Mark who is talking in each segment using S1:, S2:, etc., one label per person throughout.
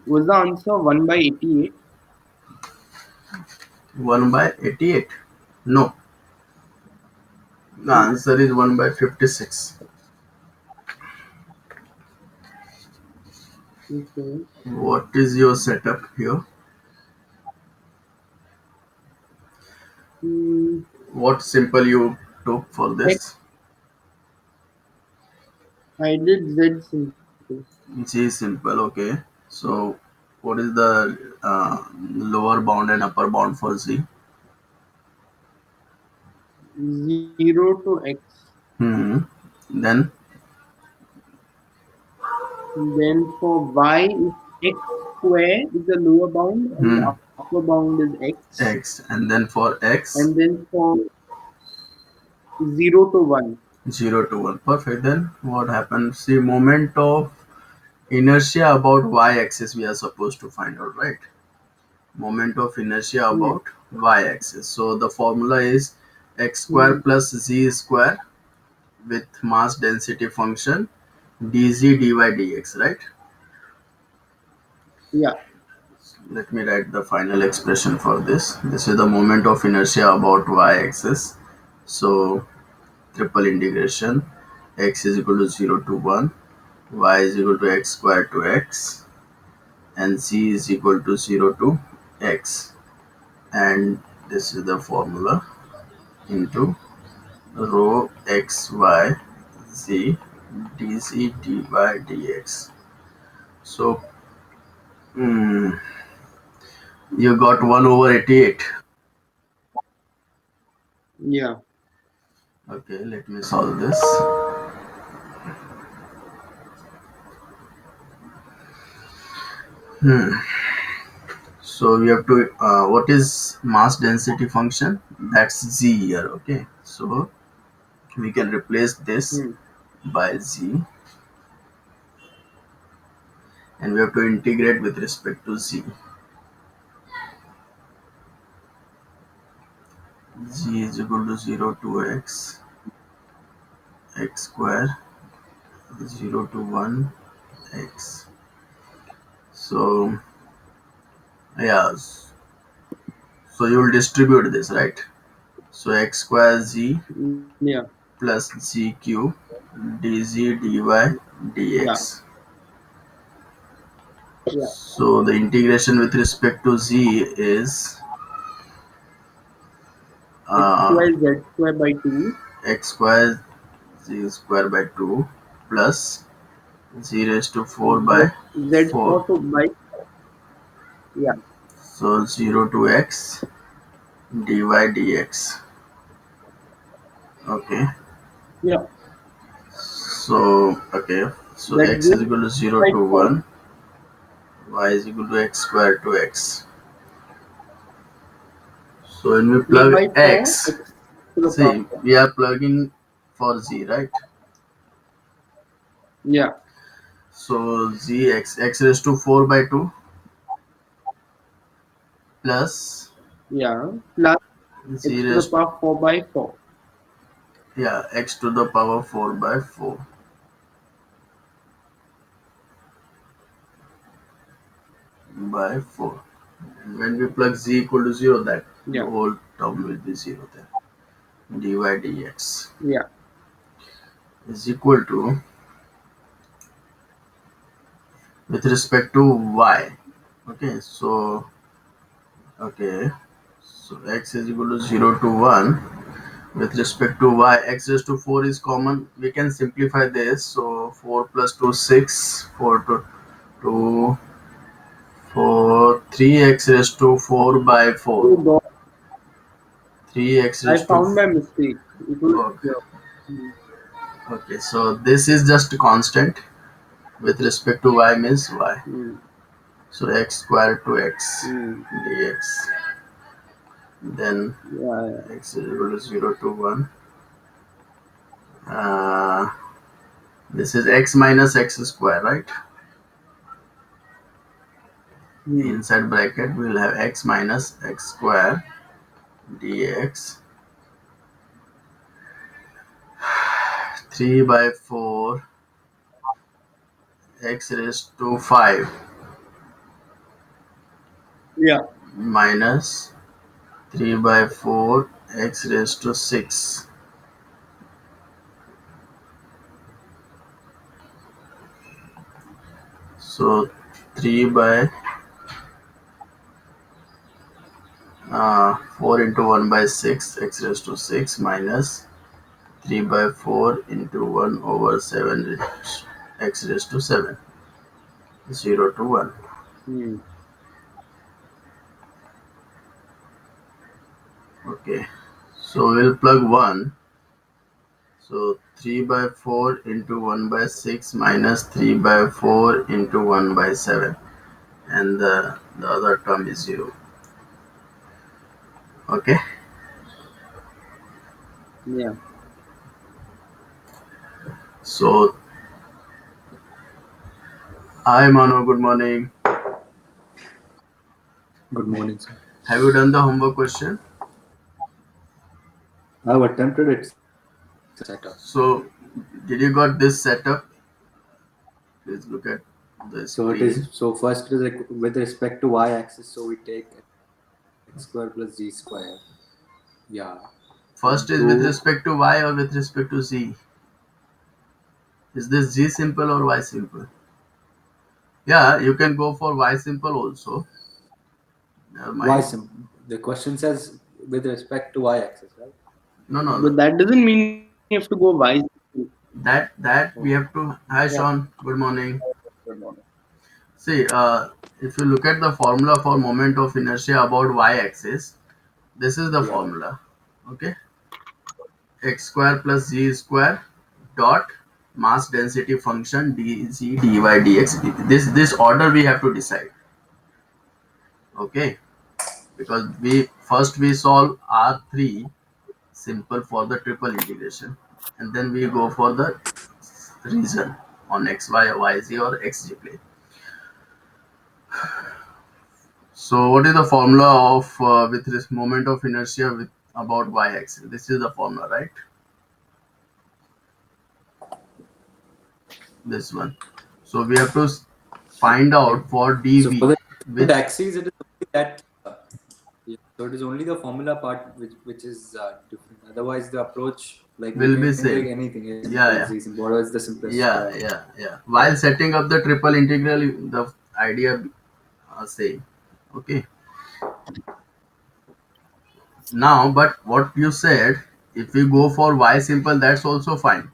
S1: Was the answer 1 by 88?
S2: 1 by 88? No, the
S1: Hmm.
S2: answer is 1 by 56.
S1: Okay.
S2: What is your setup here?
S1: Hmm.
S2: What symbol you took for
S1: X,
S2: this?
S1: I did Z simple.
S2: G simple, okay. So, what is the lower bound and upper bound for Z?
S1: 0 to X.
S2: Hmm. Then,
S1: Then for Y is X square is the lower bound and
S2: hmm,
S1: the upper bound is X.
S2: X. And then for X,
S1: And then for 0 to 1.
S2: 0 to 1. Perfect. Then, what happens? The moment of inertia about Y axis we are supposed to find out, right? Moment of inertia
S1: Hmm.
S2: about Y axis. So, the formula is x square
S1: Hmm.
S2: plus z square with mass density function dz dy dx, right?
S1: Yeah.
S2: Let me write the final expression for this. This is the moment of inertia about y-axis. So triple integration x is equal to 0 to 1, y is equal to x square to x, and z is equal to 0 to x. And this is the formula into rho x y z dz dy dx. So you got 1 over 88.
S1: Yeah.
S2: Okay, let me solve this. So we have to, what is mass density function? That's z here, okay? So we can replace this
S1: Hmm.
S2: by z, and we have to integrate with respect to z. Z is equal to 0 to x square, 0 to 1, x. So, yeah, so you will distribute this, right? So x square z
S1: Yeah.
S2: plus gq dz dy
S1: Yeah.
S2: dx.
S1: Yeah.
S2: So the integration with respect to z is
S1: X
S2: uh,
S1: square Z square by 2.
S2: x square z square by 2 plus z raised to 4
S1: Z,
S2: by
S1: Z
S2: 4.
S1: square to by. Yeah.
S2: So 0 to x dy dx. Okay.
S1: Yeah.
S2: So, okay. So
S1: That
S2: x is
S1: gives
S2: equal to 0
S1: by
S2: to
S1: 4.
S2: 1, y is equal to x square to x. So when we
S1: 3
S2: plug
S1: by 4.
S2: x,
S1: X to the power
S2: see,
S1: 4.
S2: we are plugging for z, right?
S1: Yeah.
S2: So z x raised to 4 by 2 plus
S1: Yeah. Plus
S2: z
S1: x to the
S2: raised,
S1: power 4 by 4.
S2: yeah, x to the power 4 by 4 by 4. And when we plug z equal to 0, that the
S1: Yeah.
S2: whole term will be 0 there. dy dx
S1: Yeah.
S2: is equal to, with respect to y. Okay, so, okay, so x is equal to 0 to 1. With respect to y, x raised to 4 is common. We can simplify this. So 4 plus 2, 6. 4 to 2, 4, 3x raised to 4 by 4.
S1: Oh God.
S2: 3x
S1: I
S2: raised to
S1: found my mistake. It was
S2: okay.
S1: here. Hmm.
S2: Okay, so this is just constant with respect to y means y.
S1: Hmm.
S2: So x square to x
S1: Hmm.
S2: dx. Then
S1: Yeah. Yeah.
S2: x is equal to 0 to 1. Uh, this is x minus x square, right?
S1: Hmm.
S2: Inside bracket we will have x minus x square dx. 3 by 4 x raised to 5
S1: Yeah.
S2: minus 3 by 4 x raised to 6. So 3 by 4 into 1 by 6 x raised to 6 minus 3 by 4 into 1 over 7 x raised to 7, 0 to 1.
S1: Hmm.
S2: Okay, so we'll plug 1. So 3 by 4 into 1 by 6 minus 3 by 4 into 1 by 7, and the other term is 0. Okay,
S1: Yeah.
S2: so hi Mano, good morning.
S3: Good morning, sir.
S2: Have you done the homework question?
S3: I've attempted it setup.
S2: So did you got this setup? Please look at the
S3: So it
S2: screen.
S3: is so first is like with respect to y-axis, so we take x square plus z square. Yeah.
S2: First is with
S3: Into
S2: respect to y or with respect to z? Is this z simple or y simple? Yeah, you can go for y simple also. Never
S3: y
S2: mind.
S3: sim. The question says with respect to y-axis, right?
S2: No, no, no.
S1: But that doesn't mean you have to go wise.
S2: That we
S3: Oh,
S2: have to. Hi
S1: Yeah.
S2: Sean, good morning.
S1: Good morning.
S2: See, if you look at the formula for moment of inertia about y-axis, this is the
S3: yeah.
S2: formula. Okay, x square plus z square dot mass density function dz dy dx. This order we have to decide. Okay, because we solve R3 simple for the triple integration, and then we go for the reason on x y y z or xg plane. So what is the formula of with this moment of inertia with about y-axis? This is the formula, right? This one. So we have to find out for
S3: So for
S2: dv
S3: the different
S2: which
S3: axes, it is only that. Yeah. So it is only the formula part which is different. Otherwise, the approach like we
S2: will be
S3: can take
S2: same.
S3: anything. A
S2: Yeah,
S3: simple,
S2: yeah,
S3: z simple, whatever is the simplest.
S2: yeah. While setting up the triple integral, the idea same. Okay. Now, but what you said, if we go for y simple, that's also fine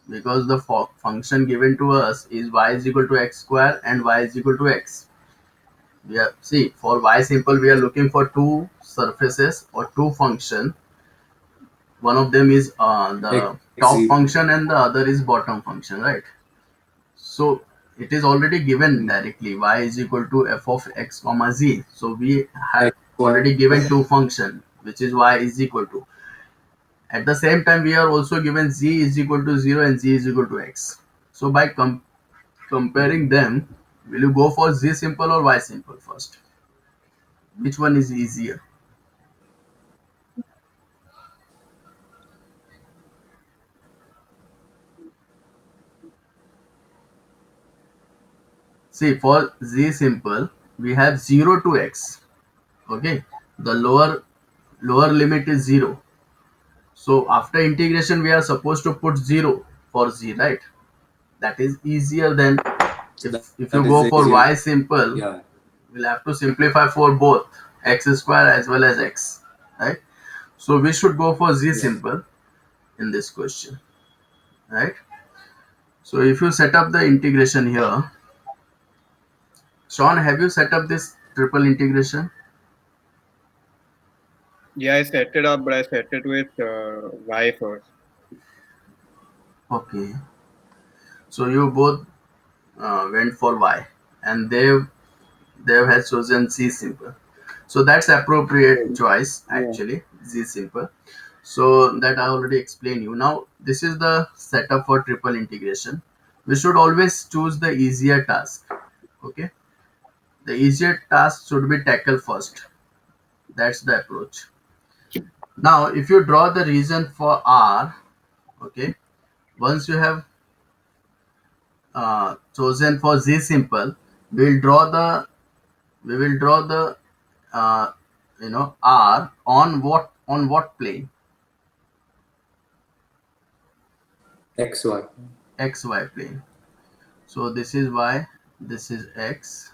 S2: because the function given to us is y is equal to x square and y is equal to x. We are see for y simple we are looking for two surfaces or two function. One of them is the top
S3: Z.
S2: function and the other is bottom function, right? So it is already given directly y is equal to f of x comma z. So we have
S3: X
S2: already given
S3: square.
S2: two function which is y is equal to. At the same time we are also given z is equal to 0 and z is equal to x. So by comparing them, will you go for z simple or y simple first? Which one is easier? See, for z simple, we have 0 to x. Okay, the lower limit is 0. So after integration, we are supposed to put 0 for z, right? That is easier than
S3: So
S2: if you
S3: that is
S2: go for
S3: easier.
S2: y simple,
S3: Yeah.
S2: we'll have to simplify for both x square as well as x, right? So we should go for z
S3: Yeah.
S2: simple in this question, right? So if you set up the integration here, Sean, have you set up this triple integration?
S1: Yeah, I set it up, but I set it with Y first.
S2: Okay. So you both went for Y, and they have chosen C simple. So that's appropriate choice
S1: Yeah.
S2: actually, Z simple. So that I already explained you. Now this is the setup for triple integration. We should always choose the easier task. Okay, the easier task should be tackled first. That's the approach. Now if you draw the region for R, okay, once you have chosen for Z simple, we will draw the uh, are on what plane?
S3: XY.
S2: XY plane. So this is y, this is x.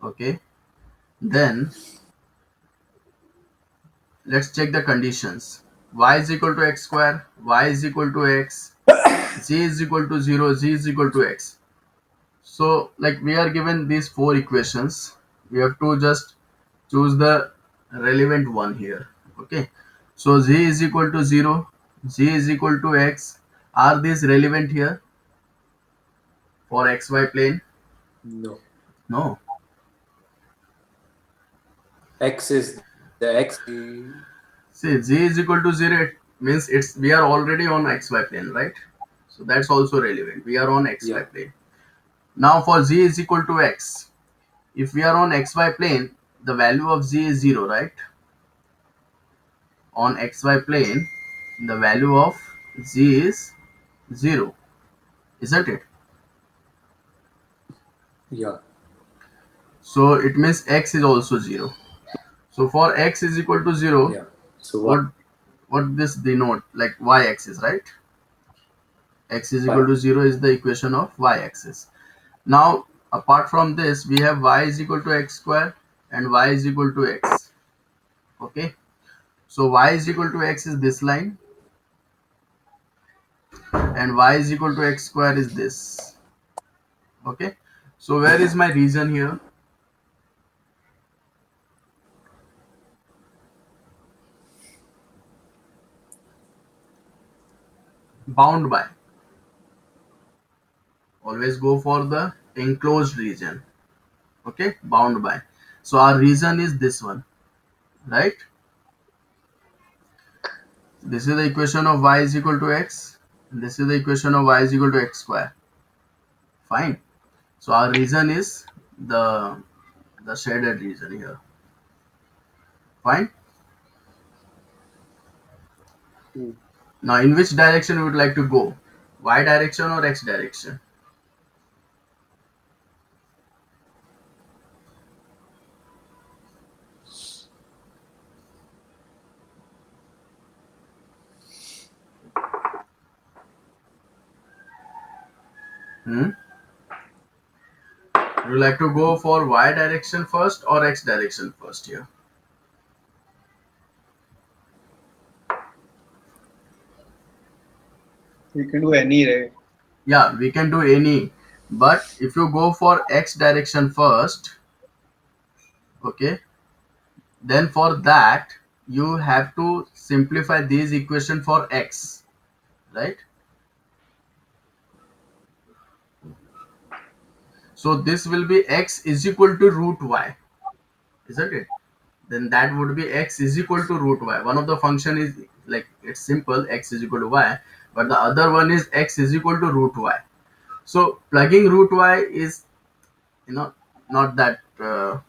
S2: Okay. Then let's check the conditions. Y is equal to x square, y is equal to x, z is equal to 0, z is equal to x. So like we are given these four equations, we have to just choose the relevant one here. Okay. So z is equal to 0, z is equal to x. Are these relevant here for xy plane?
S3: No.
S2: No.
S3: X is the X.
S2: See, z is equal to 0, it means we are already on xy plane, right? So that's also relevant. We are on
S3: Yeah.
S2: xy plane. Now for z is equal to x, if we are on xy plane, the value of z is 0, right? On xy plane, the value of z is 0, isn't it?
S3: Yeah.
S2: So it means x is also 0. So for x is equal to 0,
S3: Yeah. So what?
S2: what this denote, like y-axis, right? X is equal
S3: Y.
S2: to 0 is the equation of y-axis. Now apart from this, we have y is equal to x square and y is equal to x. Okay. So y is equal to x is this line and y is equal to x square is this. Okay. So where is my region here? Bound by. Always go for the enclosed region. Okay. Bound by. So our region is this one, right? This is the equation of y is equal to x. And this is the equation of y is equal to x square. Fine. So our region is the shaded region here. Fine.
S1: Hmm.
S2: Now, in which direction we would like to go? Y direction or x direction? Hmm? Would you like to go for y direction first or x direction first here?
S1: We can do any, right?
S2: Yeah, we can do any. But if you go for x direction first, okay, then for that you have to simplify these equation for x, right? So this will be x is equal to root y, isn't it? Then that would be x is equal to root y. One of the function is like it's simple, x is equal to y, but the other one is x is equal to root y. So plugging root y is you know not that the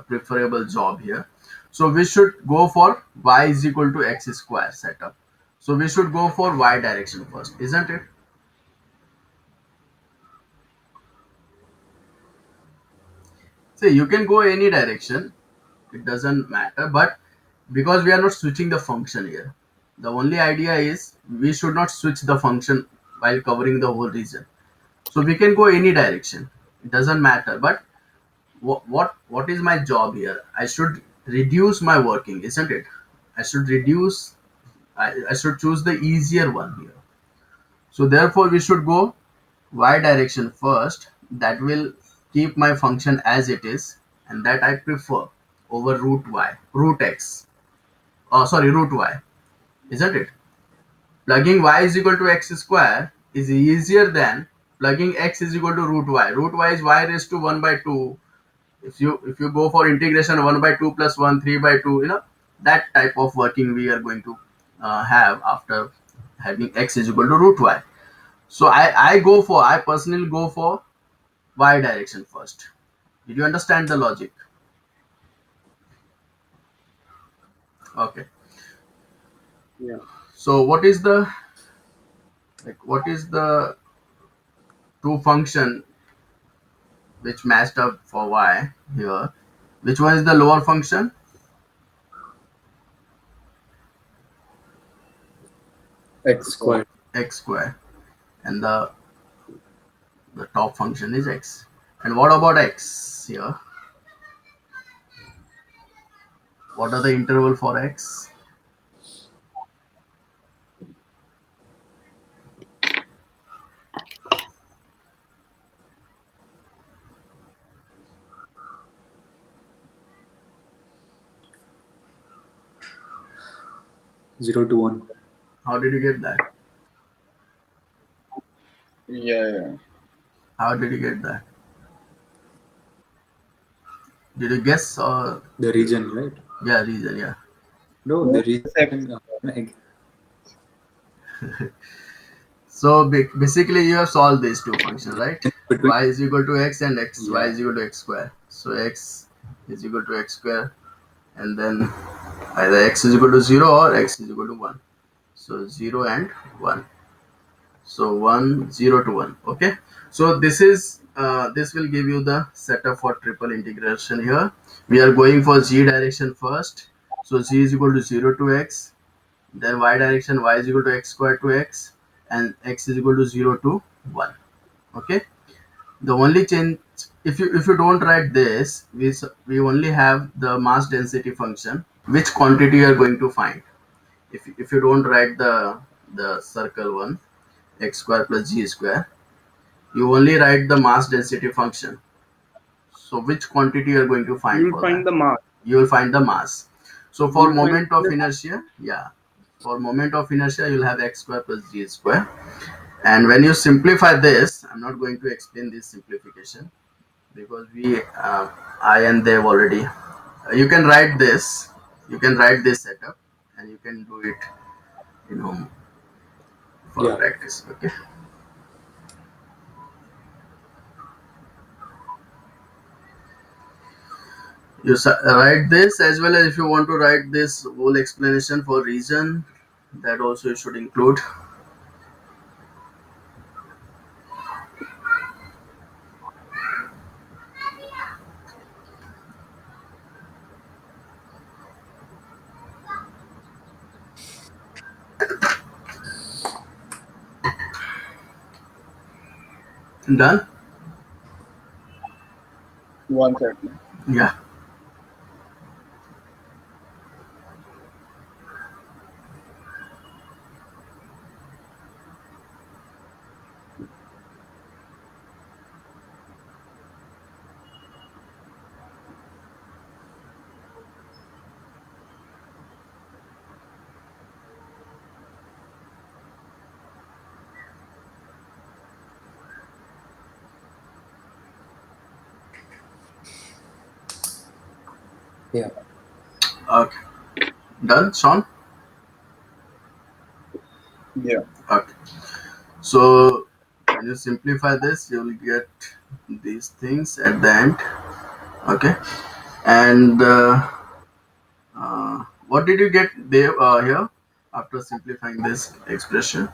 S2: preferable job here. So we should go for y is equal to x square setup. So we should go for y direction first, isn't it? So you can go any direction, it doesn't matter, but because we are not switching the function here, the only idea is we should not switch the function while covering the whole region. So we can go any direction, it doesn't matter, but what is my job here? I should reduce my working, isn't it? I should reduce, I should choose the easier one here. So therefore we should go y direction first. That will keep my function as it is, and that I prefer over root x. Oh, sorry, root y, isn't it? Plugging y is equal to x square is easier than plugging x is equal to root y. Root y is y raised to 1 by 2. If you go for integration 1 by 2 plus 1, 3 by 2, that type of working we are going to have after having x is equal to root y. So I personally go for y direction first. Did you understand the logic? Okay.
S1: Yeah.
S2: So what is the two function which matched up for y here? Which one is the lower function?
S3: X squared.
S2: X square. And the top function is x. And what about x here? What are the interval for x?
S3: 0 to 1.
S2: How did you get that?
S1: Yeah.
S2: How did you get that? Did you guess or
S3: The region, right?
S2: yeah, reason, yeah.
S3: No, the region.
S1: Except
S3: Like,
S2: So basically you have solved these two functions, right?
S3: between.
S2: Y is equal to x and x y
S3: Yeah.
S2: is equal to x square. So x is equal to x square, and then either x is equal to 0 or x is equal to 1. So 0 and 1. So 1 0 to 1. Okay. So this will give you the setup for triple integration here. We are going for z direction first. So z is equal to 0 to x, then y direction y is equal to x squared to x, and x is equal to 0 to 1. Okay. The only change, if you don't write this, we only have the mass density function, which quantity you are going to find. If you don't write the circle one, x square plus g square, you only write the mass density function. So which quantity you are going to find
S1: you'll
S2: for
S1: find
S2: that?
S1: the mass.
S2: You will find the mass. So for
S1: You'll find
S2: moment of
S1: the
S2: inertia, yeah, for moment of inertia you'll have x square plus g square. And when you simplify this, I'm not going to explain this simplification because I and they've already. You can write this. You can write this setup, and you can do it, you know, for
S3: Yeah.
S2: practice. Okay. You write this as well as if you want to write this whole explanation for reason, that also you should include. Done.
S1: one second.
S2: Yeah.
S3: Yeah.
S2: Okay. Done, Sean.
S1: Yeah.
S2: Okay. So when you simplify this, you will get these things at the end. Okay. And what did you get there here after simplifying this expression?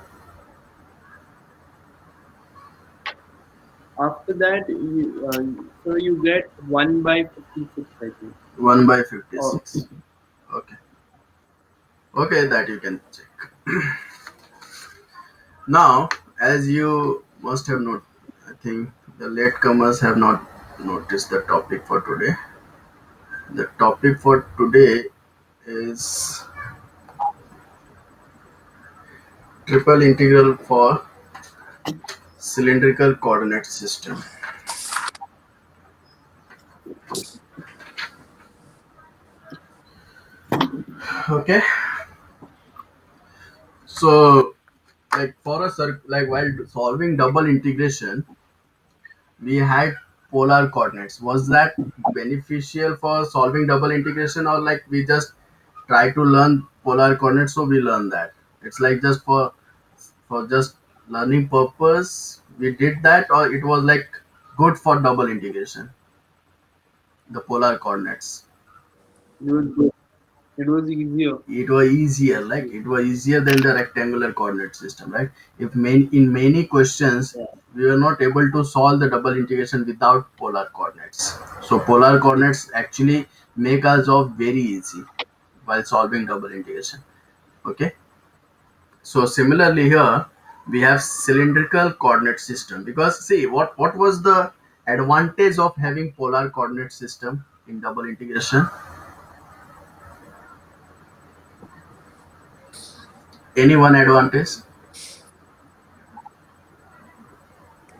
S1: After that, so you get 1 by 56, I think.
S2: 1 by
S1: Or
S2: 56. Okay. Okay, that you can check. Now, as you must have noted, I think the latecomers have not noticed the topic for today. The topic for today is triple integral for cylindrical coordinate system. Okay. So, like for a like while solving double integration, we had polar coordinates. Was that beneficial for solving double integration, or like we just try to learn polar coordinates so we learn that? It's like just for just learning purpose we did that, or it was like good for double integration, the polar coordinates.
S1: you will go. It was easier.
S2: It was easier, like it was easier than the rectangular coordinate system, right? If in many questions
S1: Yeah.
S2: we were not able to solve the double integration without polar coordinates, so polar coordinates actually make our job very easy while solving double integration. Okay, so similarly here we have cylindrical coordinate system, because see what was the advantage of having polar coordinate system in double integration? Any one advantage?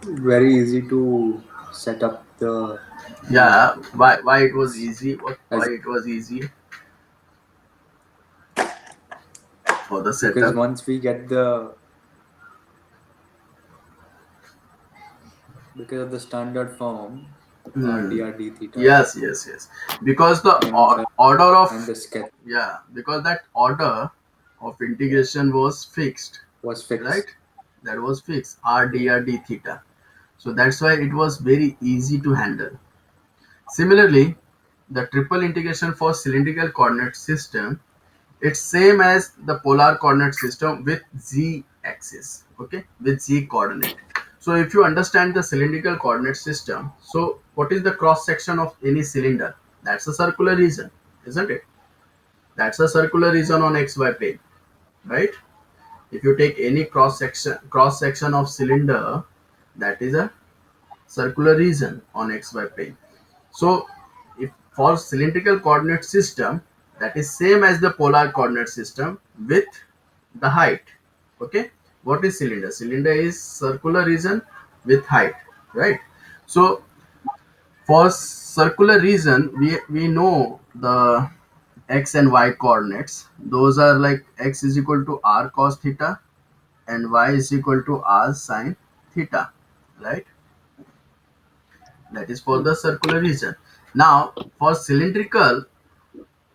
S3: Very easy to set up the
S2: Yeah, why it was
S3: coordinates.
S2: easy? Why
S3: As
S2: it was easy for the
S3: because
S2: setup?
S3: once we get the because of the standard form,
S2: Hmm.
S3: rdr d theta
S2: Yes, yes, yes. Because the
S3: and the
S2: order
S3: and
S2: of,
S3: the sketch
S2: yeah, because that order of integration was fixed,
S3: was
S2: right?
S3: fixed.
S2: That was fixed. R dr d theta. So that's why it was very easy to handle. Similarly, the triple integration for cylindrical coordinate system, it's same as the polar coordinate system with z axis, okay, with z coordinate. So if you understand the cylindrical coordinate system, so what is the cross section of any cylinder? That's a circular region, isn't it? That's a circular region on xy plane, right? If you take any cross section of cylinder, that is a circular region on xy plane. So if for cylindrical coordinate system, that is same as the polar coordinate system with the height. Okay, what is cylinder? Cylinder is circular region with height, right? So for circular region, we know the x and y coordinates. Those are like x is equal to r cos theta and y is equal to r sine theta, right? That is for
S1: Hmm.
S2: the circular region. Now for cylindrical,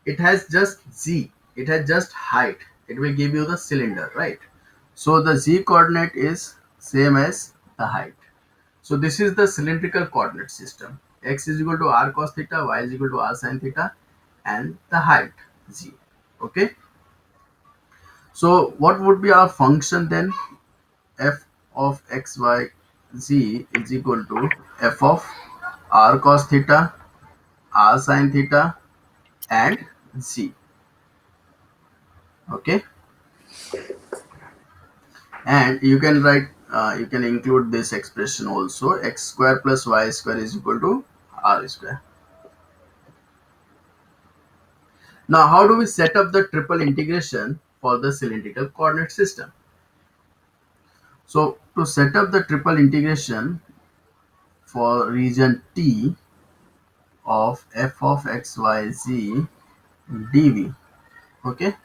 S2: it has just z, it has just height, it will give you the cylinder, right? So the z coordinate is same as the height. So this is the cylindrical coordinate system. X is equal to r cos theta, y is equal to r sin theta, and the height z. Okay, so what would be our function then? F of x y z is equal to f of r cos theta, r sin theta, and z. Okay, and you can write, you can include this expression also, x square plus y square is equal to r square. Now how do we set up the triple integration for the cylindrical coordinate system? So to set up the triple integration for region T of f of x y z dv, okay,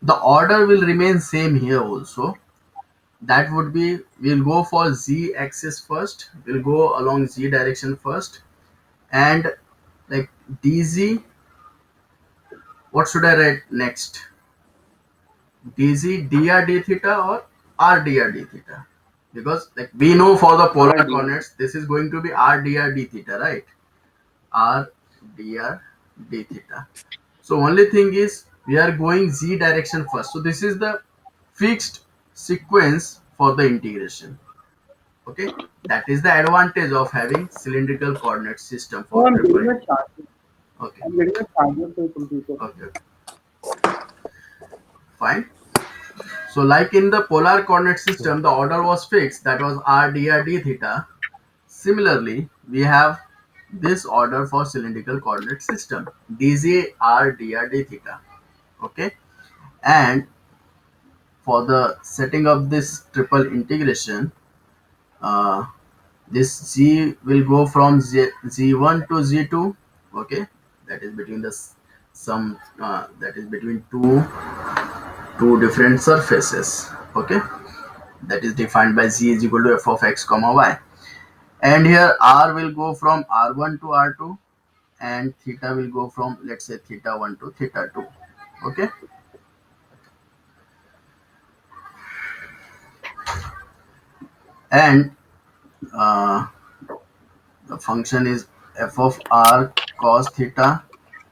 S2: the order will remain same here also. That would be, we'll go for z axis first, we'll go along z direction first, and like dz, what should I write next? Dz dr d theta or r dr d theta? Because like we know for the polar
S1: RD.
S2: coordinates this is going to be r dr d theta, right? R dr d theta. So only thing is we are going z direction first, so this is the fixed sequence for the integration. Okay, that is the advantage of having cylindrical coordinate system
S1: Oh,
S2: for
S1: I'm
S2: triple.
S1: getting a charger.
S2: Okay,
S1: I'm getting a charger for the computer.
S2: okay, okay, fine. So like in the polar coordinate system, the order was fixed, that was r dr d theta. Similarly, we have this order for cylindrical coordinate system, dz r dr d theta. Okay, and for the setting up this triple integration, uh, this z will go from z1 to z2. Okay, that is between the some that is between two different surfaces. Okay, that is defined by z is equal to f of x comma y, and here r will go from r1 to r2, and theta will go from, let's say, theta 1 to theta 2. Okay, and uh, the function is f of r cos theta,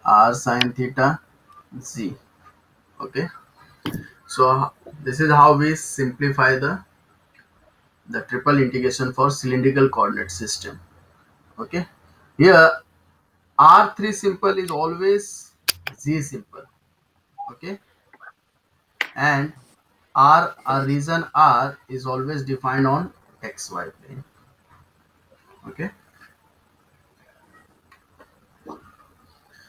S2: r sin theta, z. Okay, so this is how we simplify the triple integration for cylindrical coordinate system. Okay, here R3 simple is always z simple. Okay, and our region R is always defined on xy plane. Okay,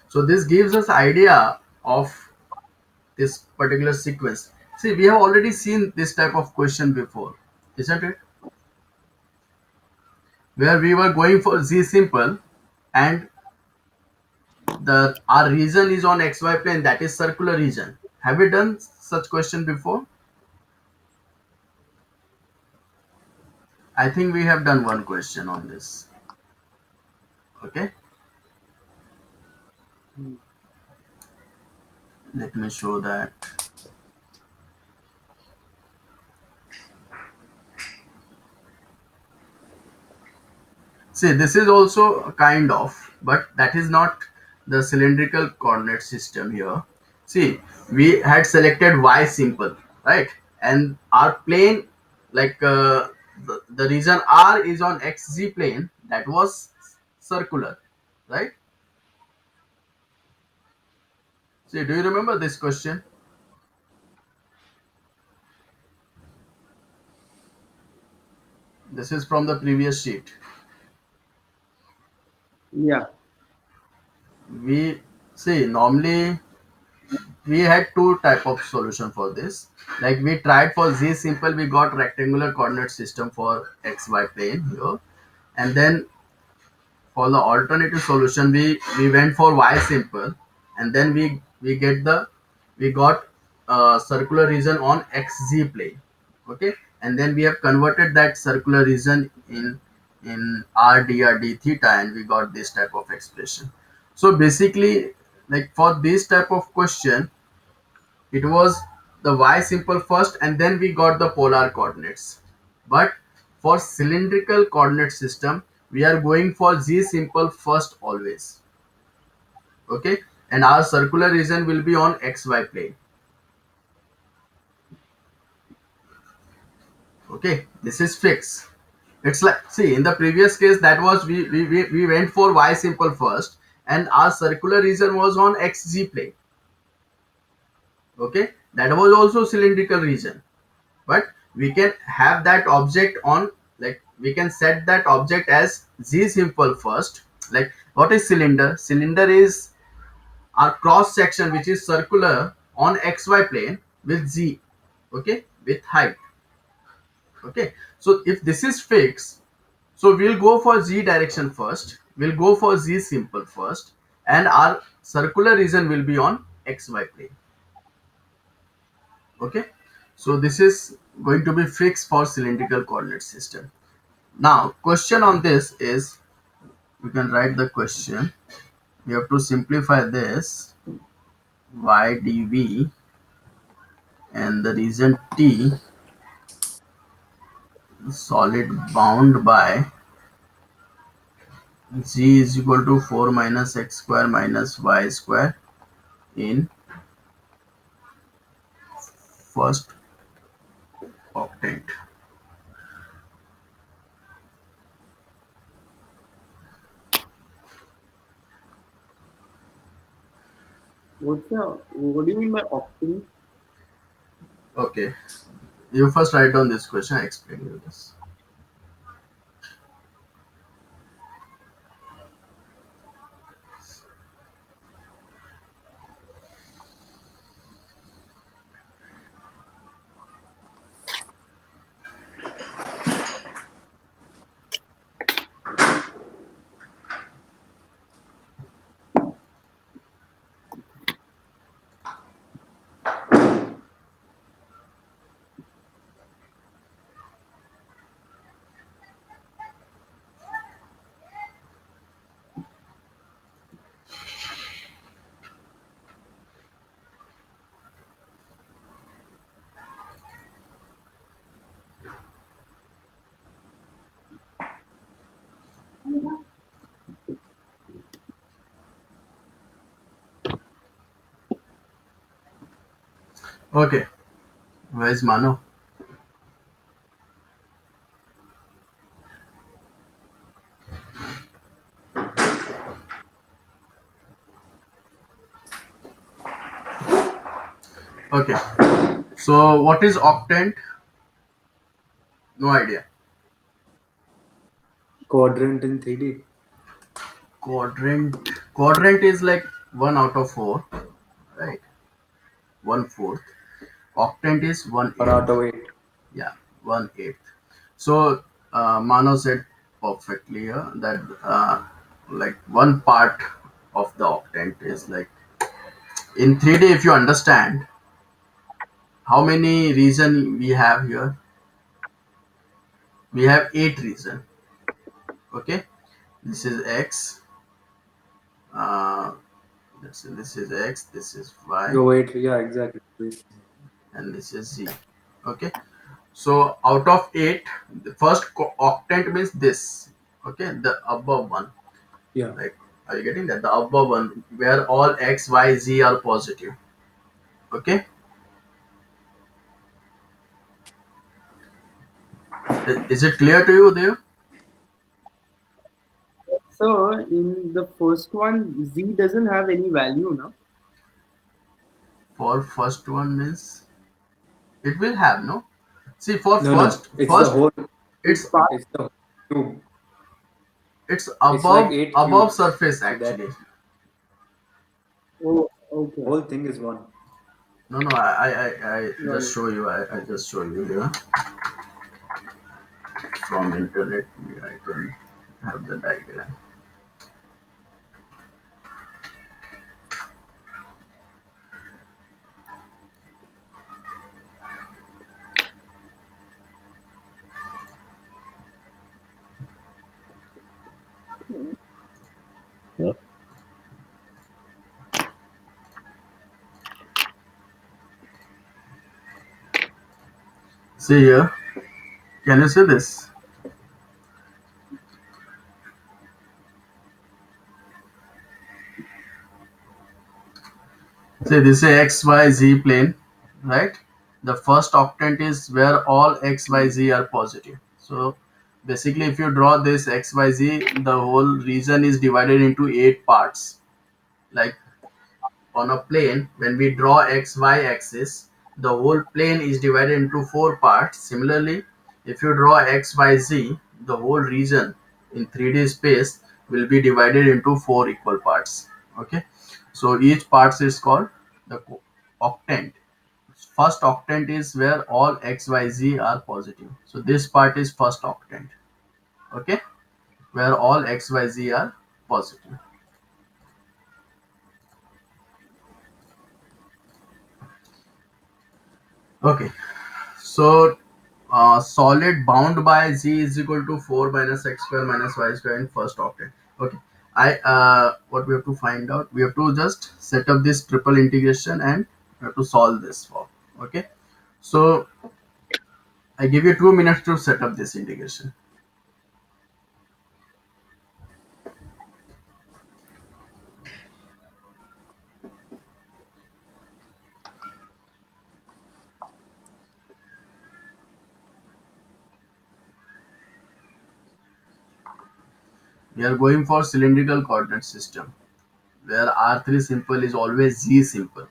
S2: so this gives us idea of this particular sequence. See, we have already seen this type of question before, isn't it? Where we were going for z simple, and the our region is on xy plane, that is circular region. Have we done such question before? I think we have done one question on this. Okay,
S1: Hmm.
S2: let me show that. See, this is also a kind of, but that is not the cylindrical coordinate system here. See, we had selected y simple, right? And our plane, like the region R is on xz plane, that was circular, right? See, do you remember this question? This is from the previous sheet.
S1: Yeah.
S2: We see normally we had two type of solution for this. Like we tried for z simple, we got rectangular coordinate system for xy plane here, and then for the alternative solution we went for y simple, and then we got circular region on xz plane. Okay, and then we have converted that circular region in r dr d theta, and we got this type of expression. So basically, like for this type of question, it was the y simple first, and then we got the polar coordinates. But for cylindrical coordinate system, we are going for z simple first always. Okay, and our circular region will be on xy plane. Okay, this is fixed. It's like, see, in the previous case, that was we went for y simple first, and our circular region was on xz plane. Okay, that was also cylindrical region, but we can have that object on, like we can set that object as z simple first. Like, what is cylinder? Cylinder is our cross section which is circular on xy plane with z, okay, with height. Okay, so if this is fixed, so we'll go for z direction first, we'll go for z simple first, and our circular region will be on xy plane. Okay, so this is going to be fixed for cylindrical coordinate system. Now, question on this is, we can write the question. We have to simplify this y dv, and the region T, solid bound by g is equal to 4 minus x square minus y square in first octant.
S1: What do you mean by octane?
S2: Okay, you first write down this question, I explain you this. Okay, where's Mano? Okay, so what is octant? No idea.
S3: Quadrant in 3D.
S2: Quadrant. Quadrant is like 1/4, right? 1/4. Octant is one
S3: Or
S2: eighth.
S3: out of 8.
S2: Yeah, 1/8. So Mano said perfectly here that like one part of the octant is like in 3D. If you understand how many reason we have here, we have 8 reason. Okay, this is x. Uh, this is x. This is y,
S3: Oh, wait. Yeah, exactly. Wait.
S2: and this is z. Okay, so out of 8, the first octant means this. Okay, the above one.
S3: Yeah.
S2: Like, are you getting that? The above one where all x, y, z are positive. Okay, is it clear to you there?
S1: So in the first one, Z doesn't have any value now.
S2: For first one means it will have no. See, for
S3: No, no. It's the
S2: first
S3: whole.
S1: It's
S2: it's
S1: part.
S3: It's the whole cube.
S2: it's
S3: It's like
S2: above
S3: 8
S2: above
S3: cubes.
S2: surface
S3: So that
S2: actually.
S1: Oh, okay.
S3: whole thing is one.
S2: No, no, I
S1: Got
S2: just
S1: it.
S2: show you. I just show you here from internet. I can have the diagram. See here. Can you see this? See, this is x, y, z plane, right? The first octant is where all x, y, z are positive. So basically, if you draw this x, y, z, the whole region is divided into 8 parts. Like on a plane, when we draw x, y axis, the whole plane is divided into 4 parts. Similarly, if you draw x, y, z, the whole region in 3D space will be divided into 4 equal parts. Okay, so each part is called the octant. First octant is where all x, y, z are positive. So this part is first octant. Okay, where all x, y, z are positive. Okay, so solid bound by z is equal to 4 minus x square minus y square in first octant. Okay, I what we have to find out, we have to just set up this triple integration and we have to solve this for. Okay, so I give you 2 minutes to set up this integration. We are going for cylindrical coordinate system where r3 simple is always z simple.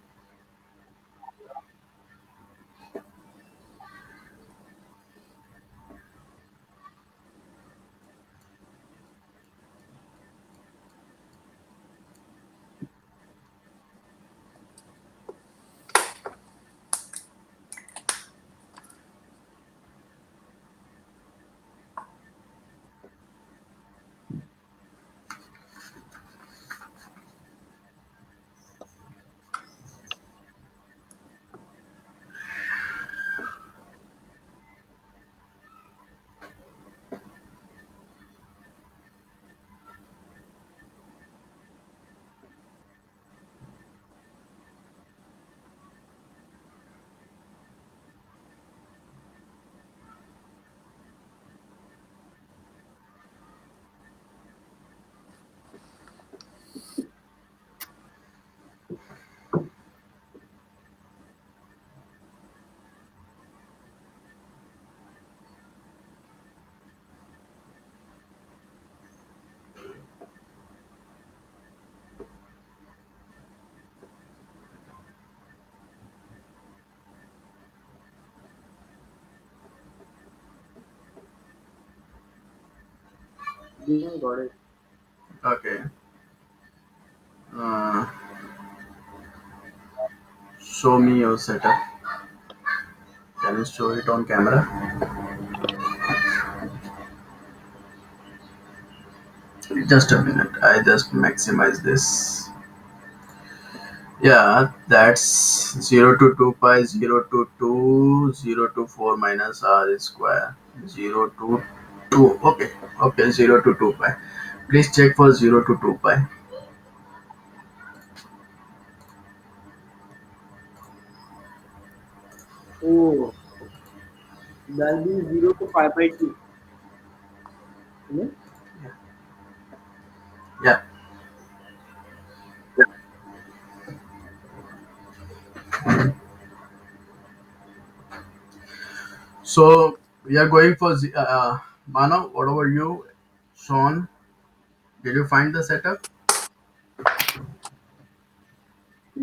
S1: Yeah, got it.
S2: Okay. Uh, Show me your setup. Can you show it on camera? Just a minute. I just maximize this. Yeah, that's 0 to 2 pi, 0 to 2, 0 to 4 minus r square, 0 to 2. Okay, okay, 0 to 2 pi. Please check for 0 to 2 pi.
S1: Oh, that'll be 0 to pi by 2. You know?
S2: Yeah, so we are going for Manav. What about you, Sean? Did you find the setup?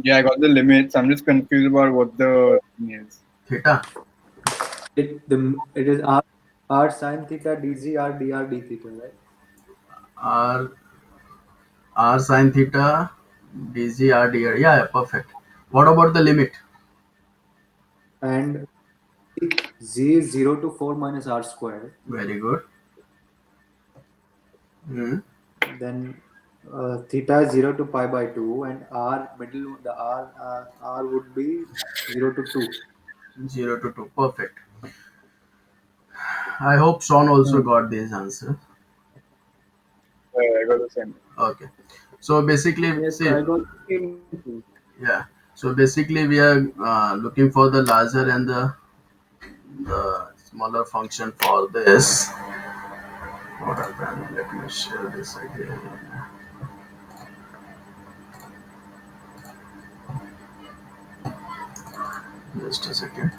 S4: Yeah, I got the limits. I'm just confused about what the thing is.
S2: Theta.
S3: It is r sin theta dz r dr d theta, right?
S2: R R sin theta dz r dr. Yeah, perfect. What about the limit?
S3: And z is 0 to 4 minus r square.
S2: Very good. Hmm.
S3: Then theta is 0 to pi by 2, and r middle the r would be 0 to 2.
S2: 0 to 2. Perfect. I hope Sean also
S3: Hmm.
S2: got this answer.
S4: I got the same.
S2: Okay. So basically,
S1: Yes,
S2: see,
S1: I got the same thing.
S2: yeah. So basically, we are looking for the larger and the smaller function for this. What happened? Let me share this again. Just a second.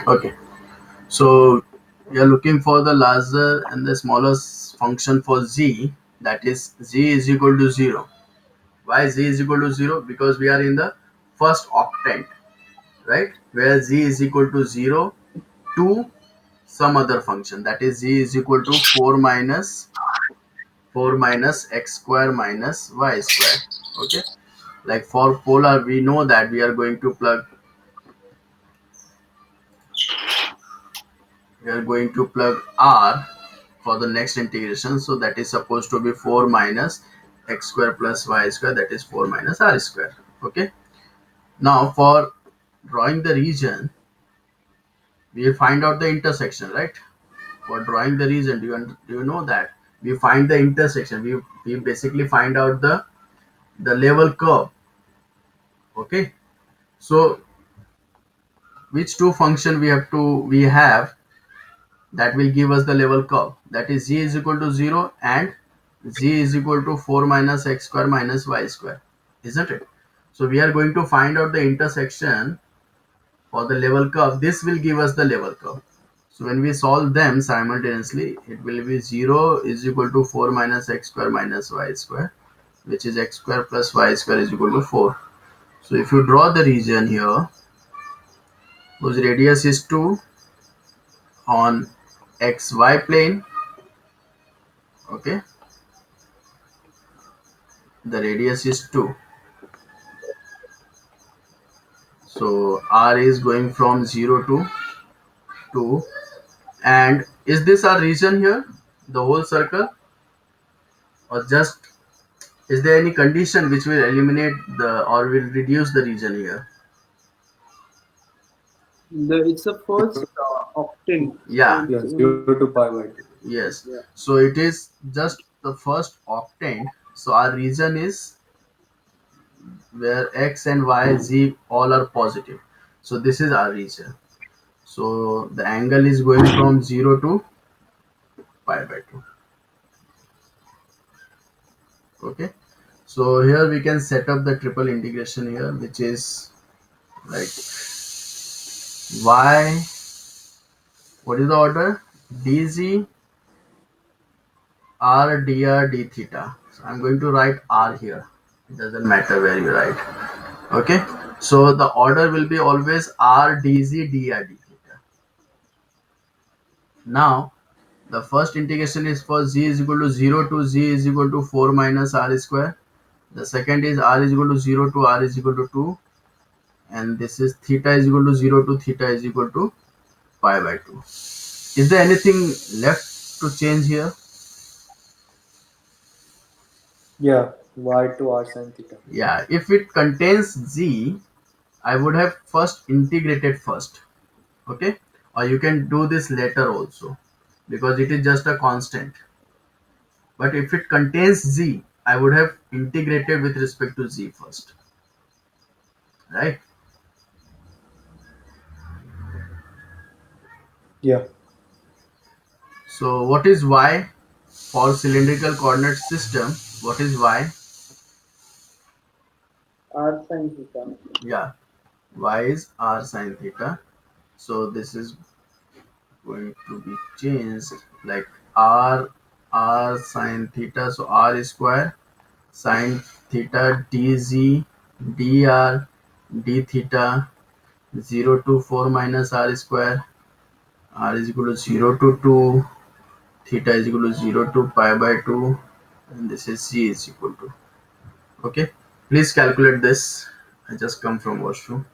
S2: Okay. So we are looking for the larger and the smallest function for z. That is z is equal to 0. Why z is equal to 0? Because we are in the first octant, right? Where z is equal to 0 to some other function, that is z is equal to 4 minus x square minus y square. Okay, like for polar we know that we are going to plug r for the next integration, so that is supposed to be 4 minus x square plus y square, that is 4 minus r square. Okay, now for drawing the region we find out the intersection, right? For drawing the region, do you know that we find the intersection, we basically find out the level curve. Okay, so which two function we have that will give us the level curve, that is z is equal to 0 and z is equal to 4 minus x square minus y square, isn't it? So we are going to find out the intersection for the level curve. This will give us the level curve. So when we solve them simultaneously, it will be 0 is equal to 4 minus x square minus y square, which is x square plus y square is equal to 4. So if you draw the region here, whose radius is 2 on xy plane, okay, the radius is 2. So r is going from 0 to 2. And is this our region here, the whole circle, or just is there any condition which will eliminate the or will reduce the region here?
S1: It's the first octant, so
S2: Yeah,
S1: it's
S3: Yeah,
S1: only
S3: 0 to pi by 2.
S2: yes.
S1: yeah.
S2: So it is just the first octant. So our region is where x and y, z all are positive. So this is our region. So the angle is going from 0 to pi by 2. Okay. So here we can set up the triple integration here, which is like y. What is the order? dz r dr d theta. So I'm going to write r here. It doesn't matter where you write. Okay. So the order will be always r dz dr d theta. Now the first integration is for z is equal to 0 to z is equal to 4 minus r square. The second is r is equal to 0 to r is equal to 2. And this is theta is equal to 0 to theta is equal to pi by 2. Is there anything left to change here?
S3: Yeah, y to r sin theta.
S2: Yeah, if it contains z, I would have first integrated first. Okay, or you can do this later also because it is just a constant. But if it contains z, I would have integrated with respect to z first, right?
S3: Yeah.
S2: So what is y for cylindrical coordinate system? What is y?
S1: R sin theta.
S2: Yeah, y is r sin theta. So this is going to be changed like r sin theta. So r square sin theta dz dr d theta 0 to 4 minus r square. R is equal to 0 to 2. Theta is equal to 0 to pi by 2. And this is c is equal to. Okay. Please calculate this. I just come from washroom.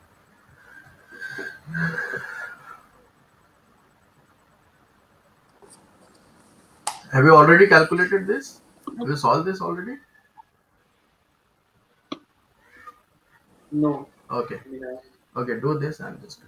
S2: Have you already calculated this? Have you solved this already?
S1: No.
S2: Okay.
S1: Yeah.
S2: Okay, do this and just.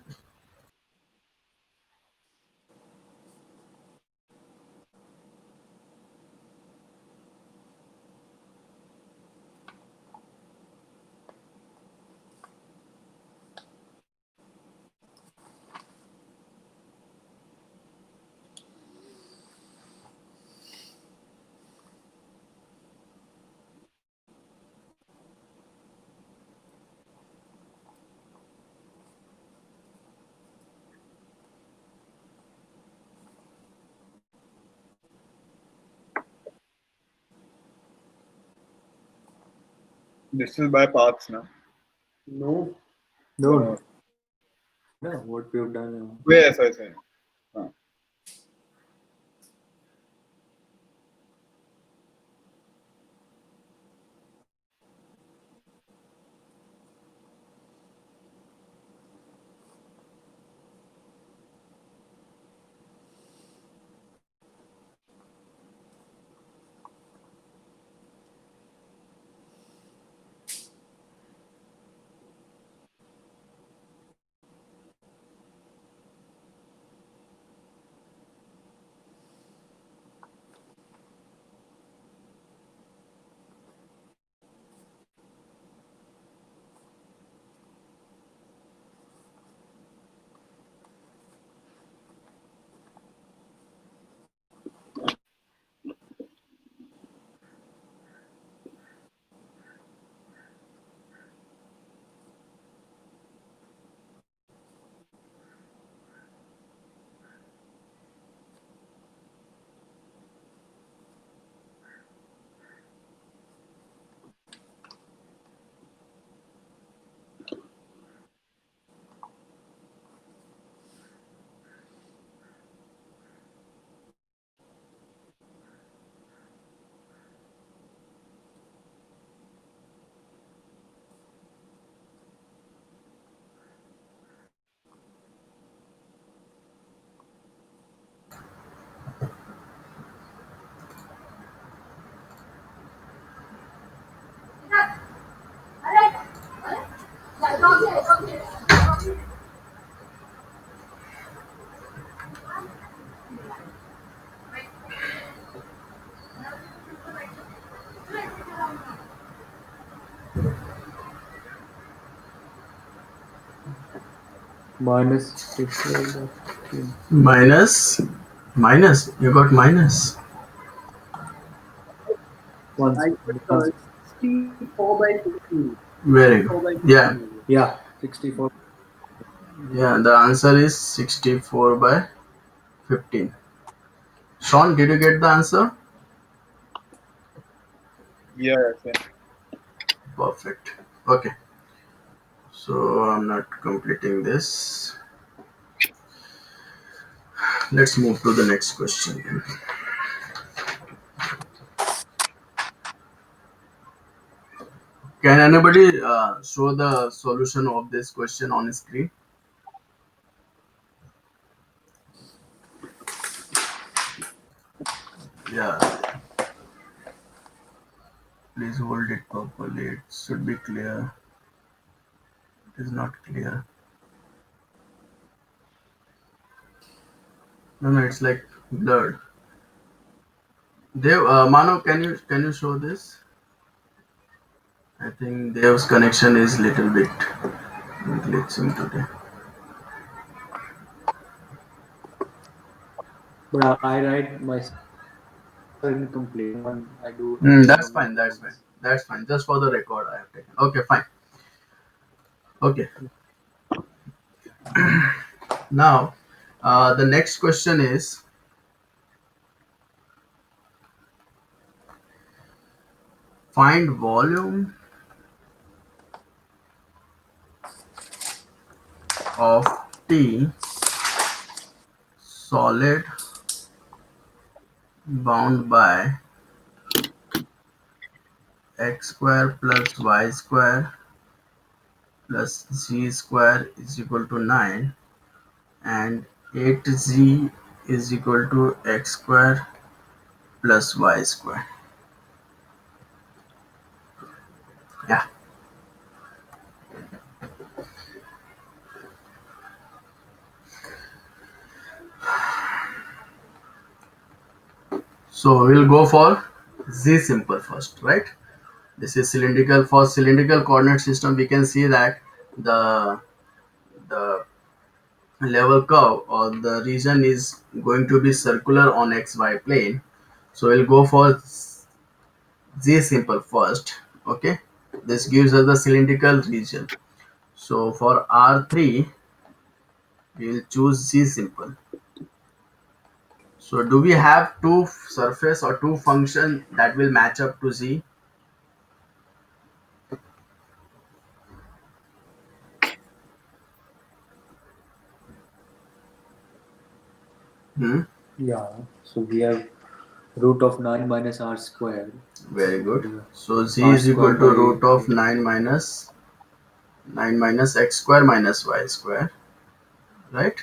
S4: This is by paths now.
S1: No.
S3: No. No, what we have done now.
S4: Yes, I say.
S3: Minus 15.
S2: Minus. Minus. You got minus.
S1: I got 64 by 15.
S2: Very
S1: 64 by
S2: good.
S1: 15.
S2: Yeah.
S3: Yeah, 64.
S2: Yeah. The answer is 64 by 15. Sean, did you get the answer?
S4: Yeah, sir.
S2: Perfect. Okay. So I'm not completing this. Let's move to the next question. Can anybody show the solution of this question on screen? Yeah, please hold it properly. It should be clear. It is not clear. No, no, it's like blurred. Dev, Mano, can you show this? I think Dev's connection is little bit glitching today.
S3: But I write myself in complaint. I do
S2: That's
S3: only
S2: fine. That's fine.
S3: once.
S2: That's fine. Just for the record, I have taken. Okay, fine. Okay. Now, the next question is find volume of T solid bound by x square plus y square plus z square is equal to 9 and 8z is equal to x square plus y square. Yeah. So we'll go for z simple first, right? This is cylindrical. For cylindrical coordinate system, we can see that the the level curve or the region is going to be circular on xy plane. So we'll go for z simple first. Okay, this gives us the cylindrical region. So for R3, we will choose z simple. So do we have two surface or two function that will match up to z? Hmm?
S3: Yeah. So we have root of 9 minus r squared.
S2: Very good.
S3: And,
S2: So z
S3: r
S2: is equal
S3: squared
S2: to
S3: by
S2: root of
S3: 8.
S2: 9 minus x square minus y square, right?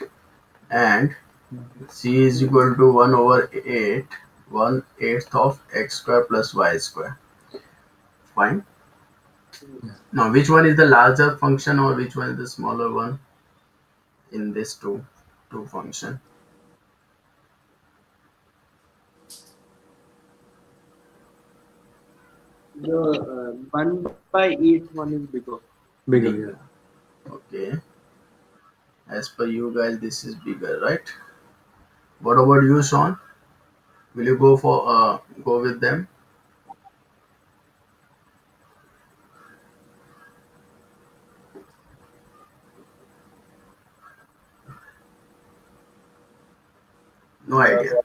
S2: And c is equal to 1 over 8, 1/8 of x square plus y square. Fine. Now, which one is the larger function or which one is the smaller one in this two function?
S1: The 1/8 one is bigger.
S3: Bigger,
S2: Bigger.
S3: yeah.
S2: Okay. As per you guys, this is bigger, right? What about you, Sean? Will you go with them? No
S4: Yeah,
S2: idea.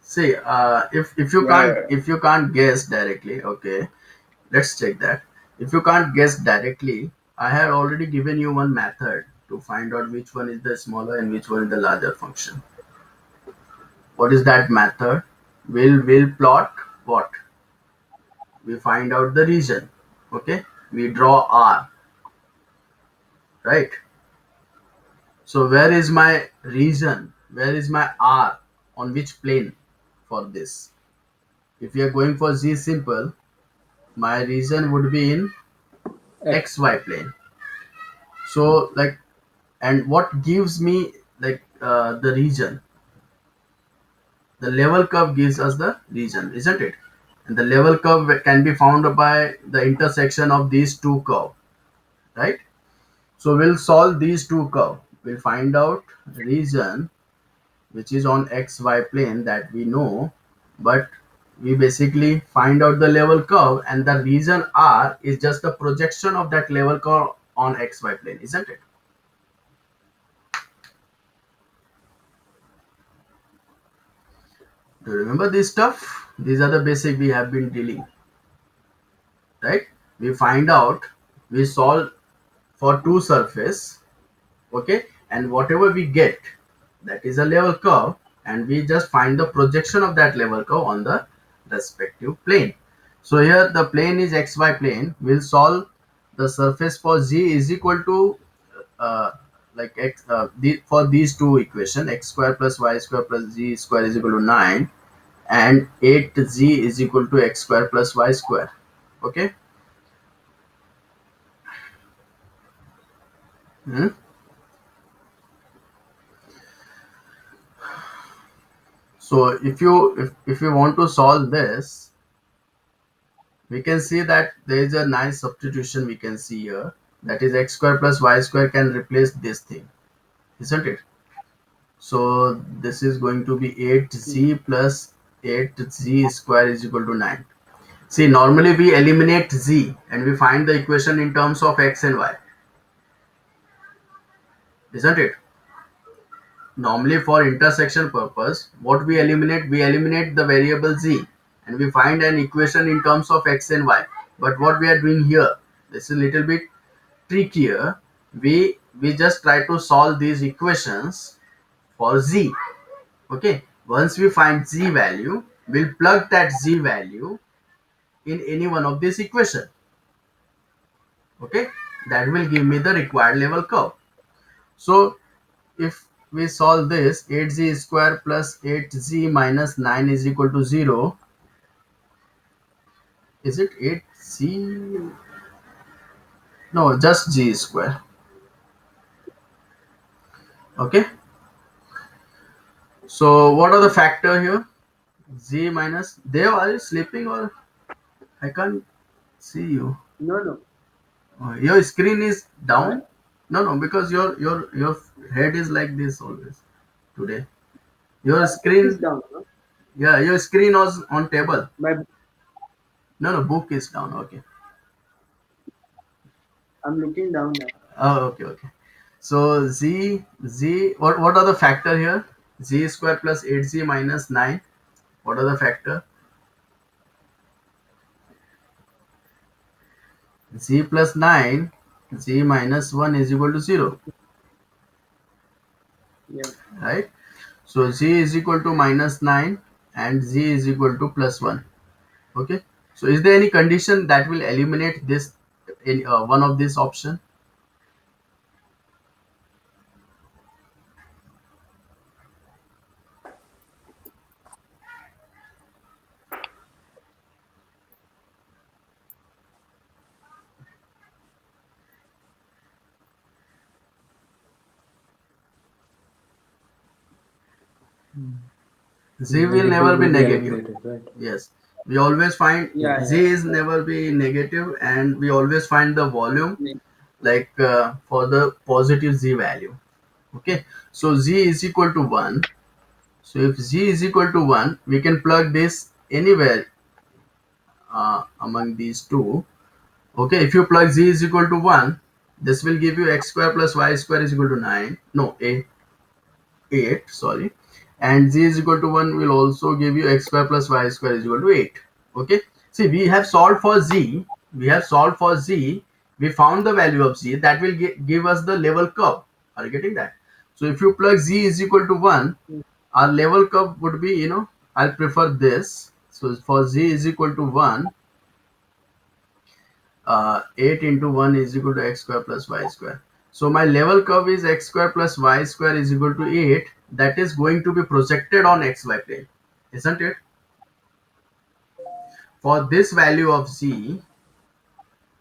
S2: See,
S4: yeah,
S2: if you can't guess directly, okay, let's check that. If you can't guess directly, I had already given you one method to find out which one is the smaller and which one is the larger function. What is that method? We'll plot what? We find out the region. Okay, we draw R, right? So where is my region? Where is my R? On which plane for this? If we are going for Z simple, my region would be in
S3: X.
S2: XY plane. So like, and what gives me like the region? The level curve gives us the region, isn't it? And the level curve can be found by the intersection of these two curves, right? So we'll solve these two curves. We'll find out region which is on xy plane that we know, but we basically find out the level curve and the region R is just the projection of that level curve on xy plane, isn't it? Do you remember this stuff? These are the basic we have been dealing, right? We find out, we solve for two surface, okay, and whatever we get, that is a level curve, and we just find the projection of that level curve on the respective plane. So here the plane is xy plane. We'll solve the surface for z is equal to uh, like for these two equation, x square plus y square plus z square is equal to 9, and 8z is equal to x square plus y square. Okay. Hmm? So if you want to solve this, we can see that there is a nice substitution we can see here, that is x square plus y square can replace this thing, isn't it? So this is going to be 8z plus 8z square is equal to 9. See, normally we eliminate z and we find the equation in terms of x and y, isn't it? Normally for intersection purpose, what we eliminate the variable z and we find an equation in terms of x and y. But what we are doing here, this is a little bit trickier. We just try to solve these equations for z. Okay, once we find z value, we'll plug that z value in any one of this equation. Okay, that will give me the required level curve. So if we solve this, 8z square plus 8z minus 9 is equal to 0. Is it 8z? No, just z square. Okay. So what are the factor here? Z minus. Dev, are you sleeping or I can't see you?
S1: No.
S2: Your screen is down.
S1: What?
S2: No, because your head is like this always today. Your
S1: It's
S2: screen,
S1: down. No?
S2: yeah, your screen was on table.
S1: My,
S2: No, book is down. Okay.
S1: I'm looking down now.
S2: Oh, okay. So what are the factor here? Z square plus 8z minus 9. What are the factor? Z plus 9, z minus 1 is equal to 0,
S1: Yeah.
S2: right? So z is equal to minus 9 and z is equal to plus 1. Okay. So is there any condition that will eliminate this in one of this option? Z will never be negative.
S3: eliminated, right?
S2: Yes. We always find
S1: Yeah.
S2: z is never be negative, and we always find the volume
S1: Yeah.
S2: like for the positive z value. Okay. So z is equal to 1. So if z is equal to 1, we can plug this anywhere among these two. Okay. If you plug z is equal to 1, this will give you x square plus y square is equal to 9. No, 8, sorry, and z is equal to 1 will also give you x square plus y square is equal to 8. Okay, see, we have solved for z, we found the value of z that will give us the level curve. Are you getting that? So if you plug z is equal to 1, our level curve would be, I'll prefer this. So for z is equal to 1, 8 into 1 is equal to x square plus y square. So my level curve is x square plus y square is equal to 8. That is going to be projected on xy plane, isn't it? For this value of z,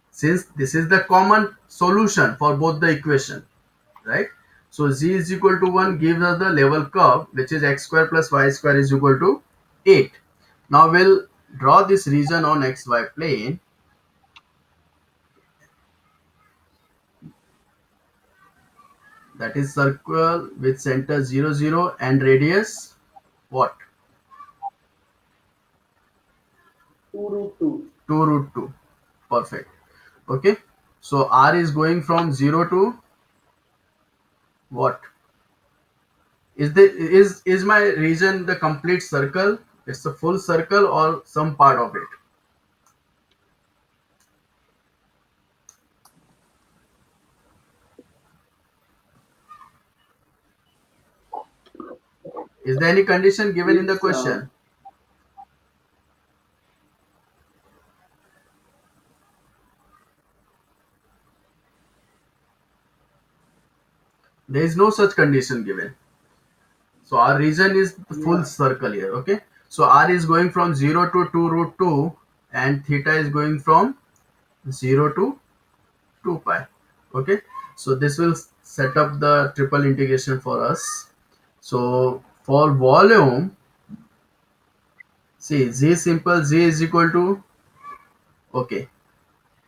S2: since this is the common solution for both the equation, right? So z is equal to 1 gives us the level curve, which is x square plus y square is equal to 8. Now we'll draw this region on xy plane. That is circle with center 0, 0 and radius what?
S1: 2 root 2.
S2: 2 root 2. Perfect. Okay. So r is going from 0 to what? Is my region the complete circle It's a full circle or some part of it. Is there any condition given in the
S1: It's
S2: question? There is no such condition given. So our region is the full
S1: yeah.
S2: circle here. Okay. So r is going from 0 to 2 root 2 and theta is going from 0 to 2 pi. Okay. So this will set up the triple integration for us. So for volume, see z simple z is equal to, okay.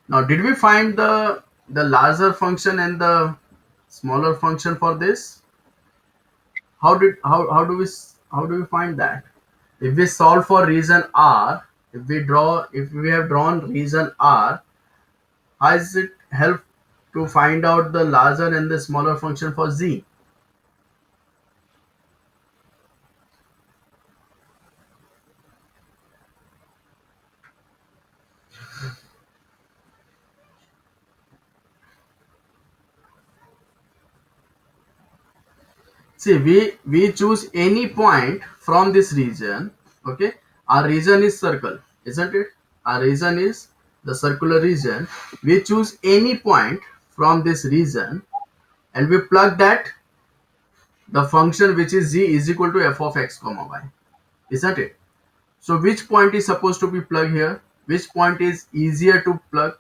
S2: Now did we find the larger function and the smaller function for this? How do we find that? If we solve for region R, if we have drawn region R, how does it help to find out the larger and the smaller function for Z? See, we choose any point from this region. Okay, our region is circle, isn't it? Our region is the circular region. We choose any point from this region and we plug that the function which is z is equal to f of x comma y, isn't it? So which point is supposed to be plugged here? Which point is easier to plug?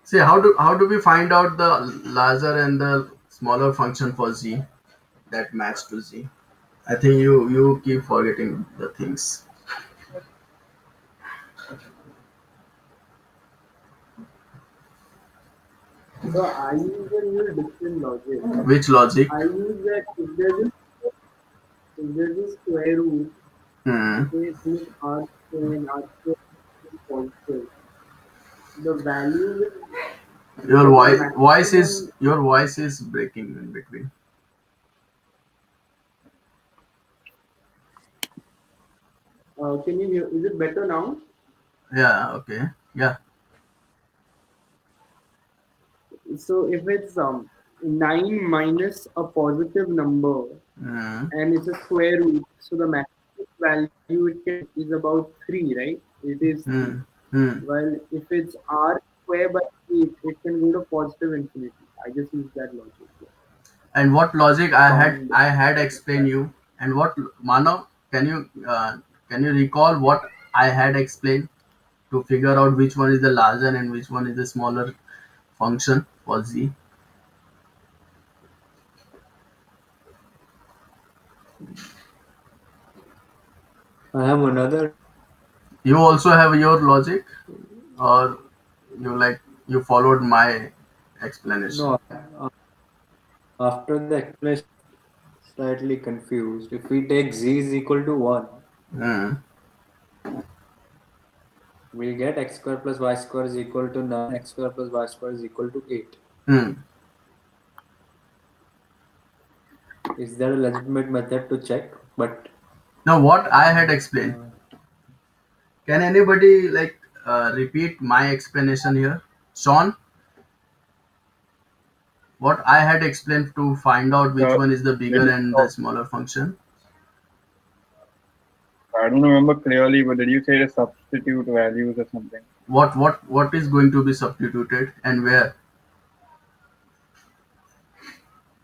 S2: See, how do we find out the larger and the smaller function for z that match to z? I think you keep forgetting the things.
S1: So I use different logic.
S2: Which logic?
S1: I use that if there's a square root,
S2: Hmm.
S1: say make r square and r square is constant, the value will
S2: Your
S1: get a
S2: voice
S1: maximum.
S2: your voice is breaking in between.
S1: Can you hear? Is it better now?
S2: Yeah. Okay. Yeah.
S1: So if it's 9 minus a positive number
S2: Hmm.
S1: and it's a square root, so the maximum value it can is about 3, right? It is 3.
S2: Hmm. Hmm.
S1: Well, if it's r square by 8, it can go to positive infinity. I just use that logic. Yeah.
S2: And what logic
S1: Found
S2: I had explained
S1: that.
S2: you, and what Manav, can you recall what I had explained to figure out which one is the larger and which one is the smaller function for z?
S3: I have another.
S2: You also have your logic, or you followed my explanation?
S3: No, after the explanation, slightly confused. If we take z is equal to 1,
S2: Hmm.
S3: we'll get x square plus y square is equal to 9, x square plus y square is equal to 8.
S2: Hmm.
S3: Is there a legitimate method to check? But
S2: Now what I had explained.
S3: uh,
S2: Can anybody repeat my explanation here? Sean, what I had explained to find out which
S4: Uh,
S2: one is the bigger
S4: did
S2: and the smaller function.
S4: I don't remember clearly, but did you say to substitute values or something?
S2: What is going to be substituted and where?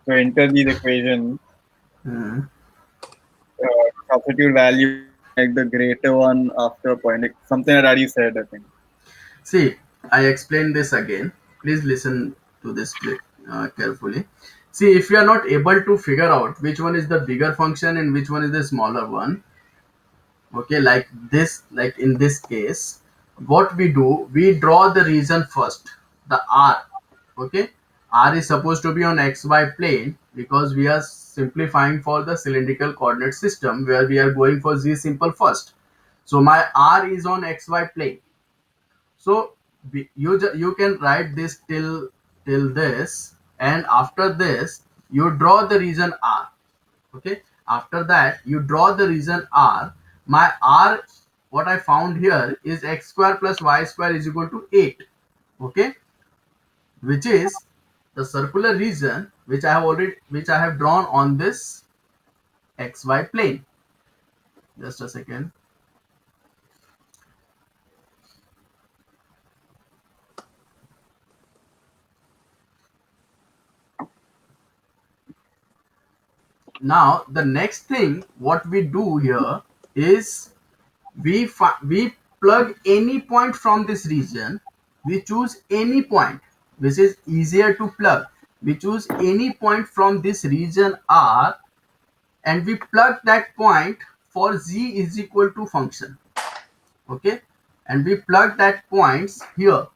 S4: So enter these equations,
S2: Hmm.
S4: substitute value like the greater one after a point, like something like that you said, I think.
S2: See, I explain this again. Please listen to this carefully. See, if you are not able to figure out which one is the bigger function and which one is the smaller one, okay, like in this case, what we do, we draw the region first, the r. Okay, R is supposed to be on xy plane because we are simplifying for the cylindrical coordinate system where we are going for z simple first. So my R is on xy plane. So you can write this till this, and after this you draw the region R. Okay, after that you draw the region R. My R, what I found here is x square plus y square is equal to 8. Okay, which is the circular region which I have drawn on this xy plane. Just a second. Now the next thing what we do here is we plug any point from this region. We choose any point which is easier to plug. We choose any point from this region R, and we plug that point for z is equal to function. Okay, and we plug that points here.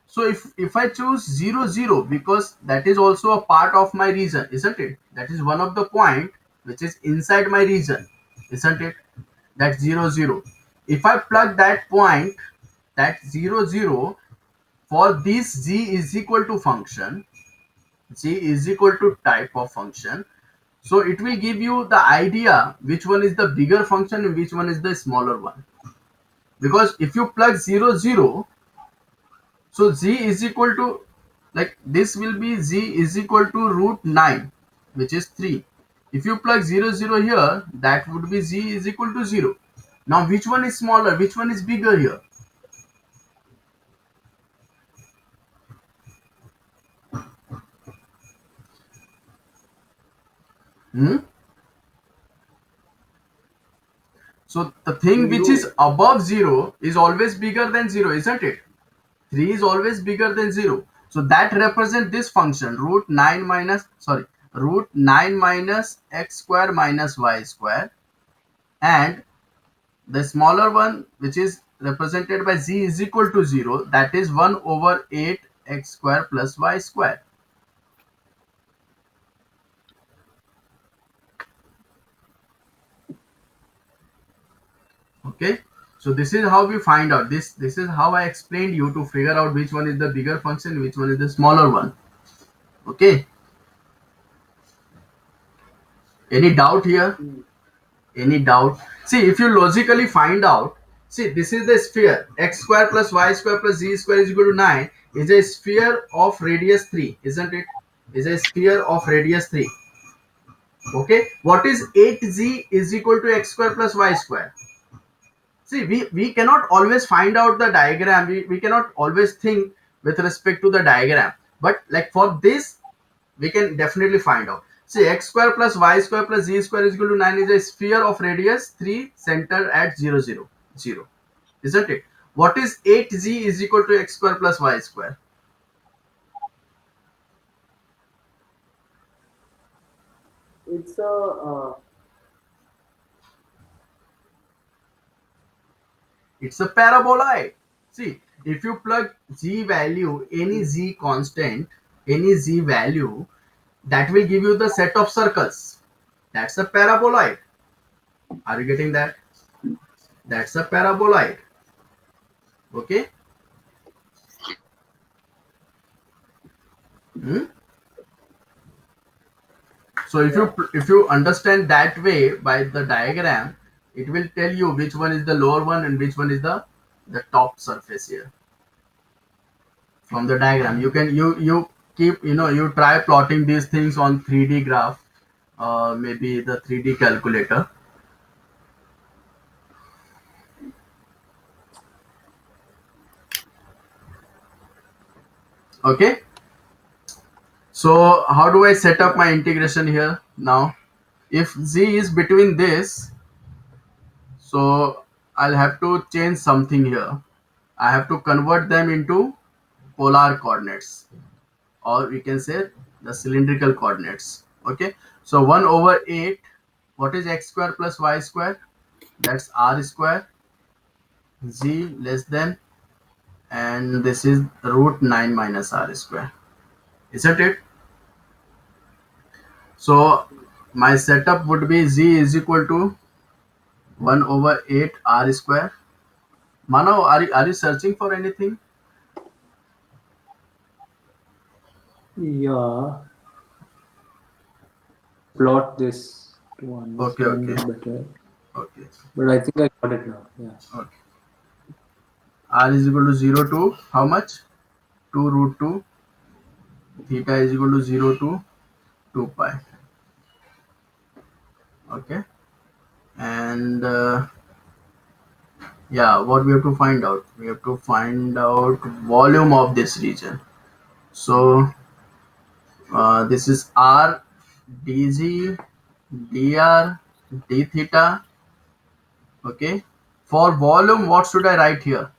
S2: So if I choose 0 0, because that is also a part of my region, isn't it? That is one of the point which is inside my region, isn't it? That 0 0. If I plug that point, that 0 0, for this z is equal to function, z is equal to type of function. So it will give you the idea which one is the bigger function and which one is the smaller one. Because if you plug 0 0, so z is equal to, like this will be z is equal to root 9, which is 3. If you plug 0 0 here, that would be z is equal to 0. Now which one is smaller, which one is bigger here? Hmm? So the thing which is above 0 is always bigger than 0, isn't it? 3 is always bigger than 0. So that represents this function root 9 minus x square minus y square, and the smaller one which is represented by z is equal to 0, that is 1 over 8 x square plus y square. Okay, so this is how we find out this is how I explained you to figure out which one is the bigger function, which one is the smaller one. Okay, any doubt here? Any doubt? See, if you logically find out, see, this is the sphere x square plus y square plus z square is equal to 9 is a sphere of radius 3, isn't it? Is a sphere of radius 3. Okay, what is 8z is equal to x square plus y square? See, we cannot always find out the diagram. We cannot always think with respect to the diagram. But like for this, we can definitely find out. See, x square plus y square plus z square is equal to 9 is a sphere of radius 3 centered at 0 0 0. Isn't it? What is 8z is equal to x square plus y square?
S1: It's a
S2: It's a paraboloid. See, if you plug z value, any z constant, any z value, that will give you the set of circles. That's a paraboloid. Are you getting that? That's a paraboloid. Okay. Hmm? So if you understand that way by the diagram, it will tell you which one is the lower one and which one is the top surface here. From the diagram, you can you keep you try plotting these things on 3D graph, maybe the 3D calculator. Okay. So how do I set up my integration here now? If z is between this, so I'll have to change something here. I have to convert them into polar coordinates, or we can say the cylindrical coordinates. Okay, so 1 over 8, what is x square plus y square? That's r square, z less than, and this is root 9 minus r square. isn't it? So my setup would be z is equal to 1 over 8 r square. Mano, are you searching for anything?
S3: Yeah. Plot this to
S2: Okay,
S3: understand
S2: okay,
S3: it better.
S2: okay,
S3: But I think I got it now. Yeah.
S2: okay. R is equal to 0 to how much? 2 root 2. Theta is equal to 0 to 2 pi. Okay. And yeah, what we have to find out? We have to find out volume of this region. So this is r dg dr d theta. Okay. For volume, what should I write here?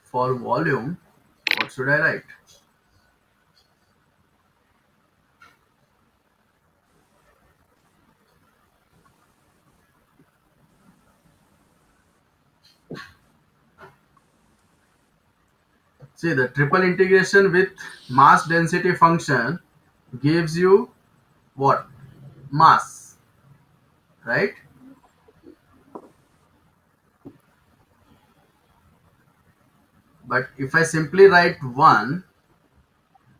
S2: For volume, what should I write? See, the triple integration with mass density function gives you what? Mass, right? But if I simply write 1,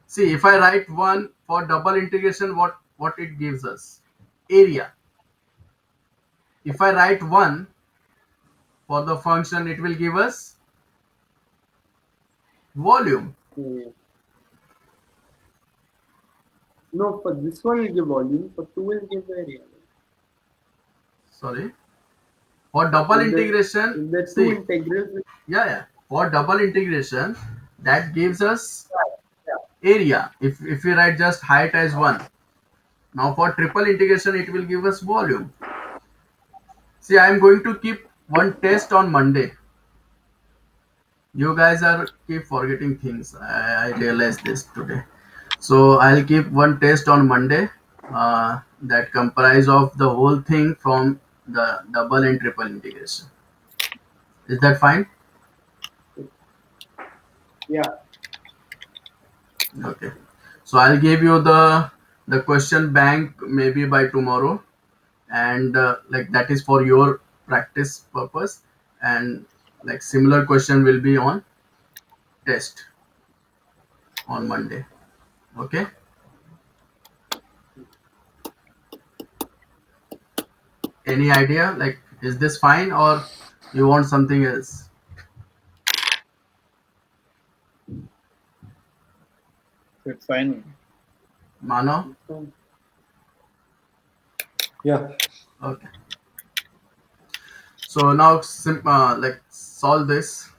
S2: see, if I write 1 for double integration, what it gives us? Area. If I write 1 for the function, it will give us volume.
S1: Okay. No, for this one will give volume. For two will give area.
S2: Sorry. For double integration,
S1: If the two
S2: see,
S1: integrals.
S2: yeah. For double integration, that gives us
S1: Yeah.
S2: area. If we write just height as 1. Now for triple integration, it will give us volume. See, I am going to keep one test on Monday. You guys are keep forgetting things. I realized this today. So I'll keep one test on Monday that comprise of the whole thing from the double and triple integration. Is that fine?
S1: Yeah.
S2: Okay. So I'll give you the question bank maybe by tomorrow, and like that is for your practice purpose, and like similar question will be on test on Monday. Okay. Any idea? Like, is this fine or you want something else?
S4: It's fine.
S2: Mano?
S3: Yeah.
S2: Okay. So now, like, solve this.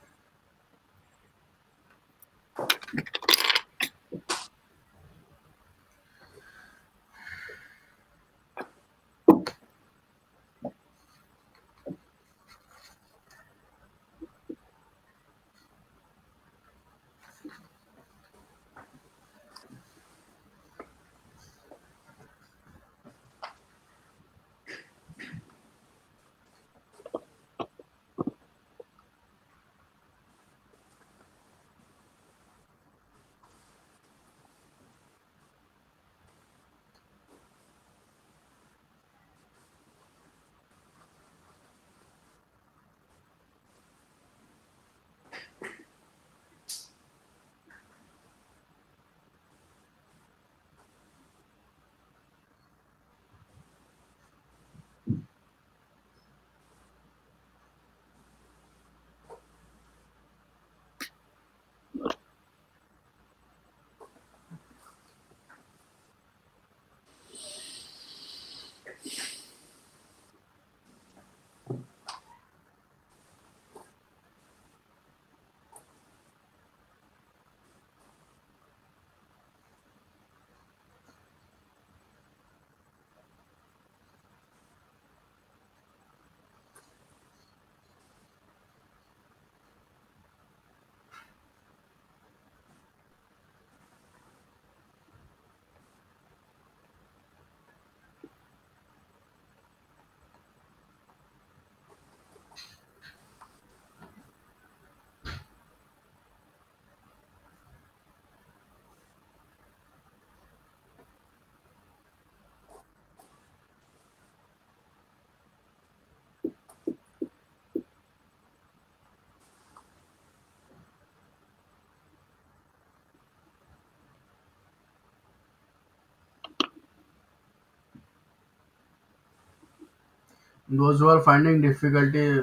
S2: Those who are finding difficulty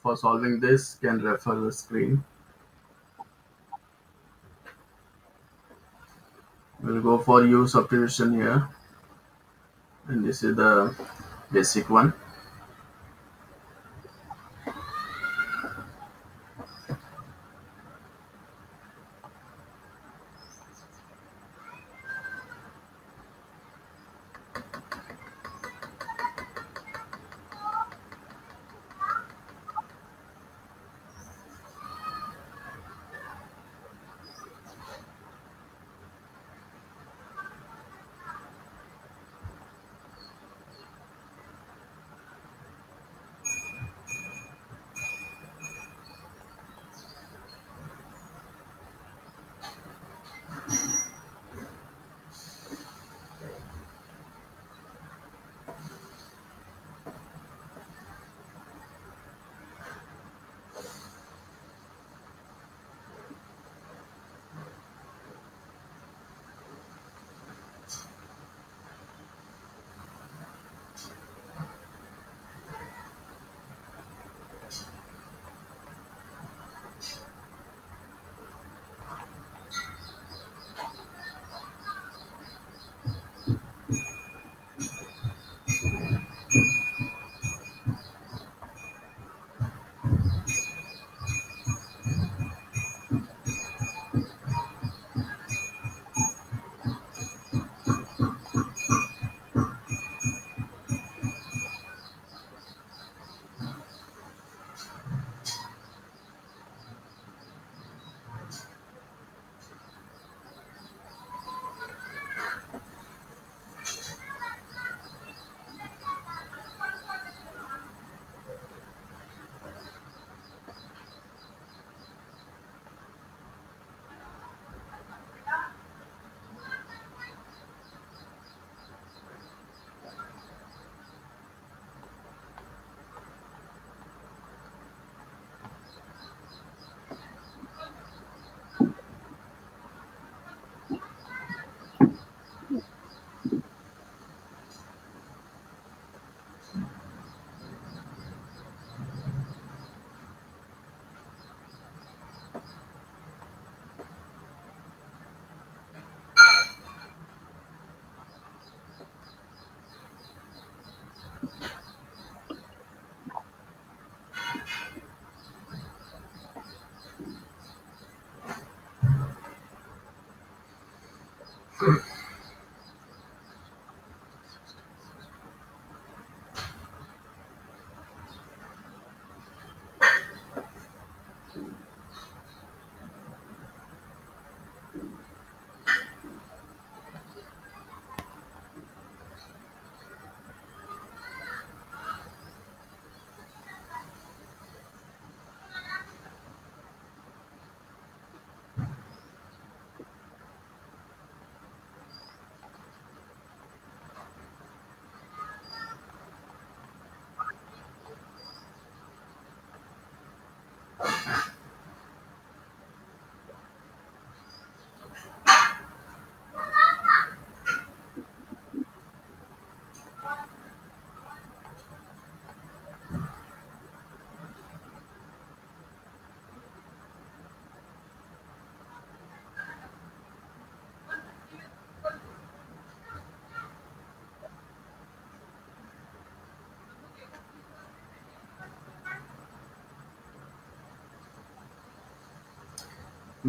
S2: for solving this can refer the screen. We'll go for U substitution here, and this is the basic one.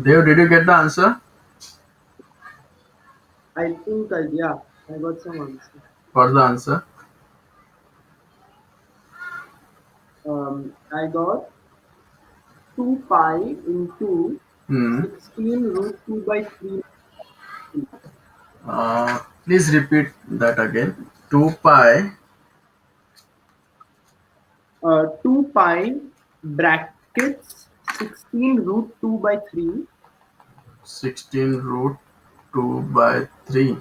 S2: Dev, did you get the answer
S1: I think yeah, I got some answer.
S2: for the answer?
S1: I got 2 pi into
S2: Hmm.
S1: 16 root 2 by 3.
S2: Please repeat that again. 2 pi
S1: 2 pi brackets 16 root 2 by 3
S2: 16 root 2 by 3.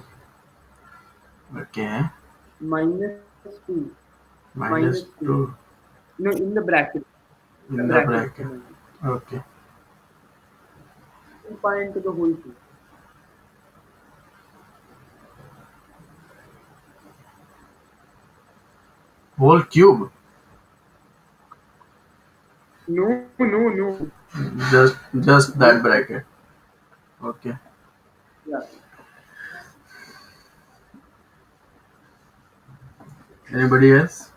S2: Okay.
S1: minus 2
S2: Minus
S1: minus 2.
S2: 2
S1: No, in the bracket.
S2: in the
S1: Bracket.
S2: bracket. Okay.
S1: 2 pi into the whole cube.
S2: Whole cube.
S1: No.
S2: Just that bracket. Okay.
S1: Yeah.
S2: Anybody else?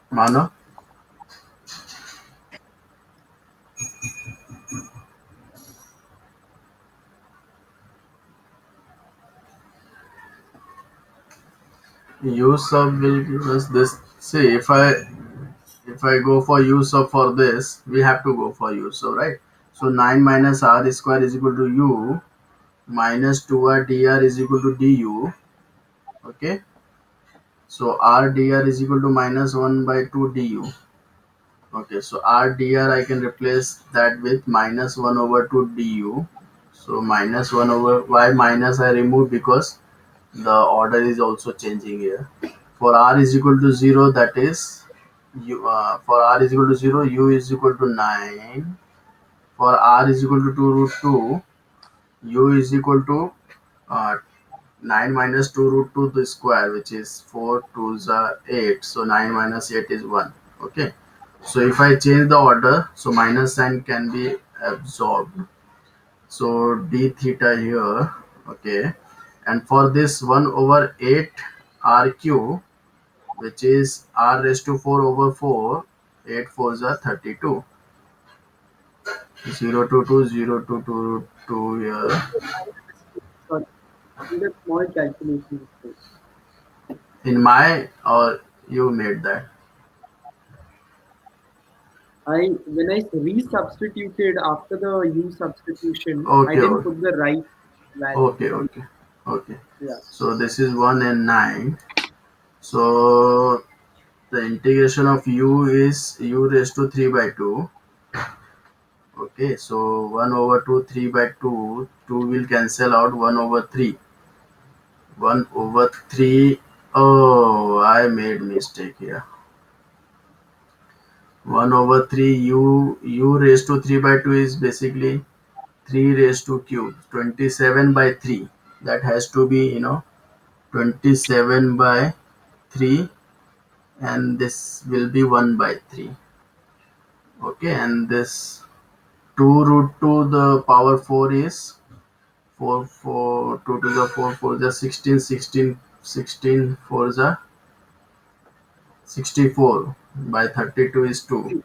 S2: Mano? U sub will give us this. See, if I go for U sub for this, we have to go for U sub, right? So 9 minus R square is equal to U minus 2R dr is equal to du. Okay. So R dr is equal to minus 1 by 2 du. Okay. So R dr I can replace that with minus 1 over 2 du. So minus 1 over, why minus I remove, because the order is also changing here. For r is equal to 0, that is for r is equal to 0, u is equal to 9. For r is equal to 2 root 2, u is equal to uh, 9 minus 2 root 2 the square, which is 4 2s are 8. So 9 minus 8 is 1. Okay. So if I change the order, so minus sign can be absorbed. So d theta here. Okay. And for this 1 over 8 rq, which is r raised to 4 over 4, 8 4s are 32. 0 to 2, 0 to 2, 2 here.
S1: Sorry. I did a small calculation.
S2: In my, or you made that?
S1: When I resubstituted after the U substitution, I
S2: Okay,
S1: didn't
S2: okay,
S1: put the right value.
S2: okay, okay, okay.
S1: Yeah.
S2: So this is 1 and 9. So the integration of u is u raised to 3 by 2. Okay, so 1 over 2, 3 by 2. 2 will cancel out, 1 over 3. 1 over 3. Oh, I made mistake here. 1 over 3 u raised to 3 by 2 is basically 3 raised to cube. 27 by 3. That has to be, 27 by 3, and this will be 1 by 3. Okay, and this 2 root 2 the power 4 is 4 4 2 to the 4 4 the 16 16 16 4 the 64 by 32 is 2.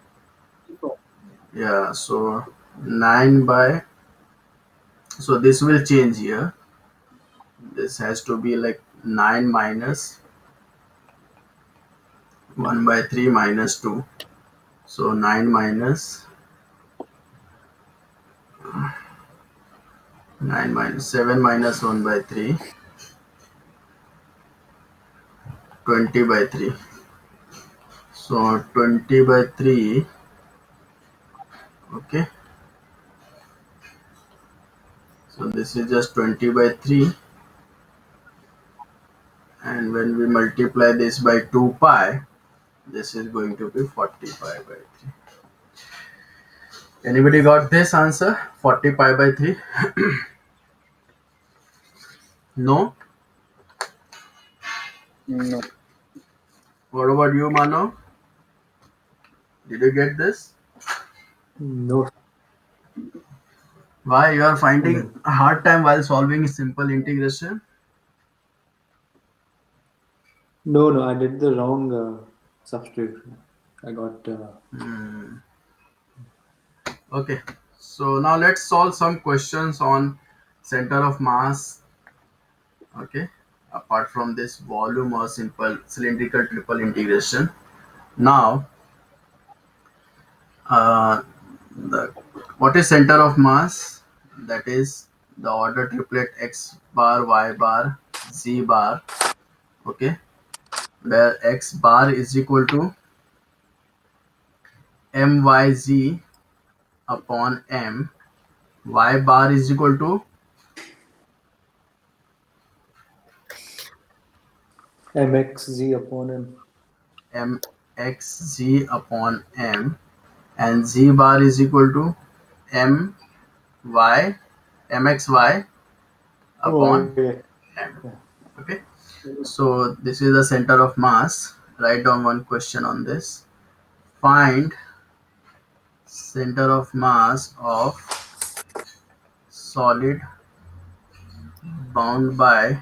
S1: 64.
S2: Yeah, so 9 by, so this will change here. This has to be like 9 minus 1 by 3 minus 2. So 9 minus 9 minus 7 minus 1 by 3, 20 by 3. So 20 by 3. Okay. So this is just 20 by 3. And when we multiply this by 2 pi, this is going to be 40 pi by 3. Anybody got this answer? 40 pi by 3? No?
S4: No.
S2: What about you, Mano? Did you get this?
S3: No,
S2: Why you are finding a hard time while solving simple integration?
S3: no, I did the wrong substitution. I got.
S2: Okay. So now let's solve some questions on center of mass. Okay. Apart from this volume or simple cylindrical triple integration. Now, uh, the what is center of mass? That is the order triplet x bar, y bar, z bar. Okay, where x bar is equal to myz upon m, y bar is equal to
S3: MXZ upon
S2: mxz upon m, and z bar is equal to my mxy upon
S3: Oh, yeah.
S2: m. Okay, so this is the center of mass. Write down one question on this. Find center of mass of solid bound by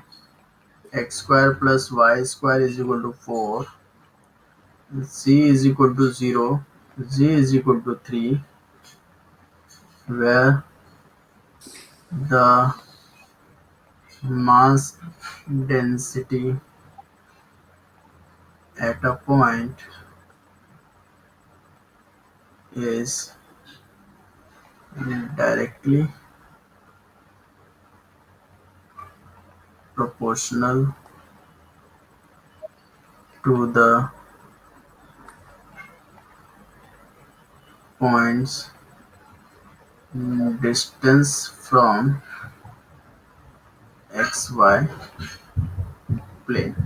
S2: x square plus y square is equal to 4, z is equal to 0, z is equal to 3, where the mass density at a point is directly proportional to the point's distance from xy plane.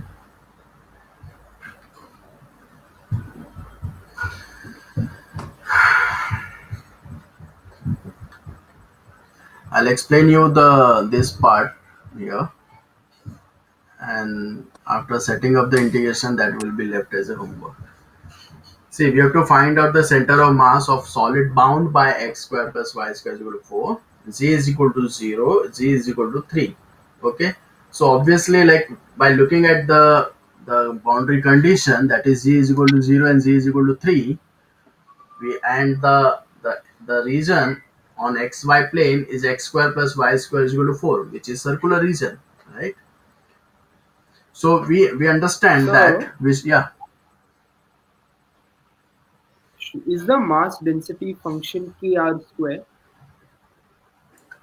S2: I'll explain you this part here, and after setting up the integration, that will be left as a homework. See, we have to find out the center of mass of solid bound by x square plus y square is equal to 4, z is equal to 0, z is equal to 3. Okay, so obviously, like by looking at the boundary condition, that is z is equal to 0 and z is equal to 3, we and the region on xy plane is x square plus y square is equal to 4, which is circular region, right? So we understand
S1: So,
S2: that, which, yeah,
S1: is the mass density function kr square?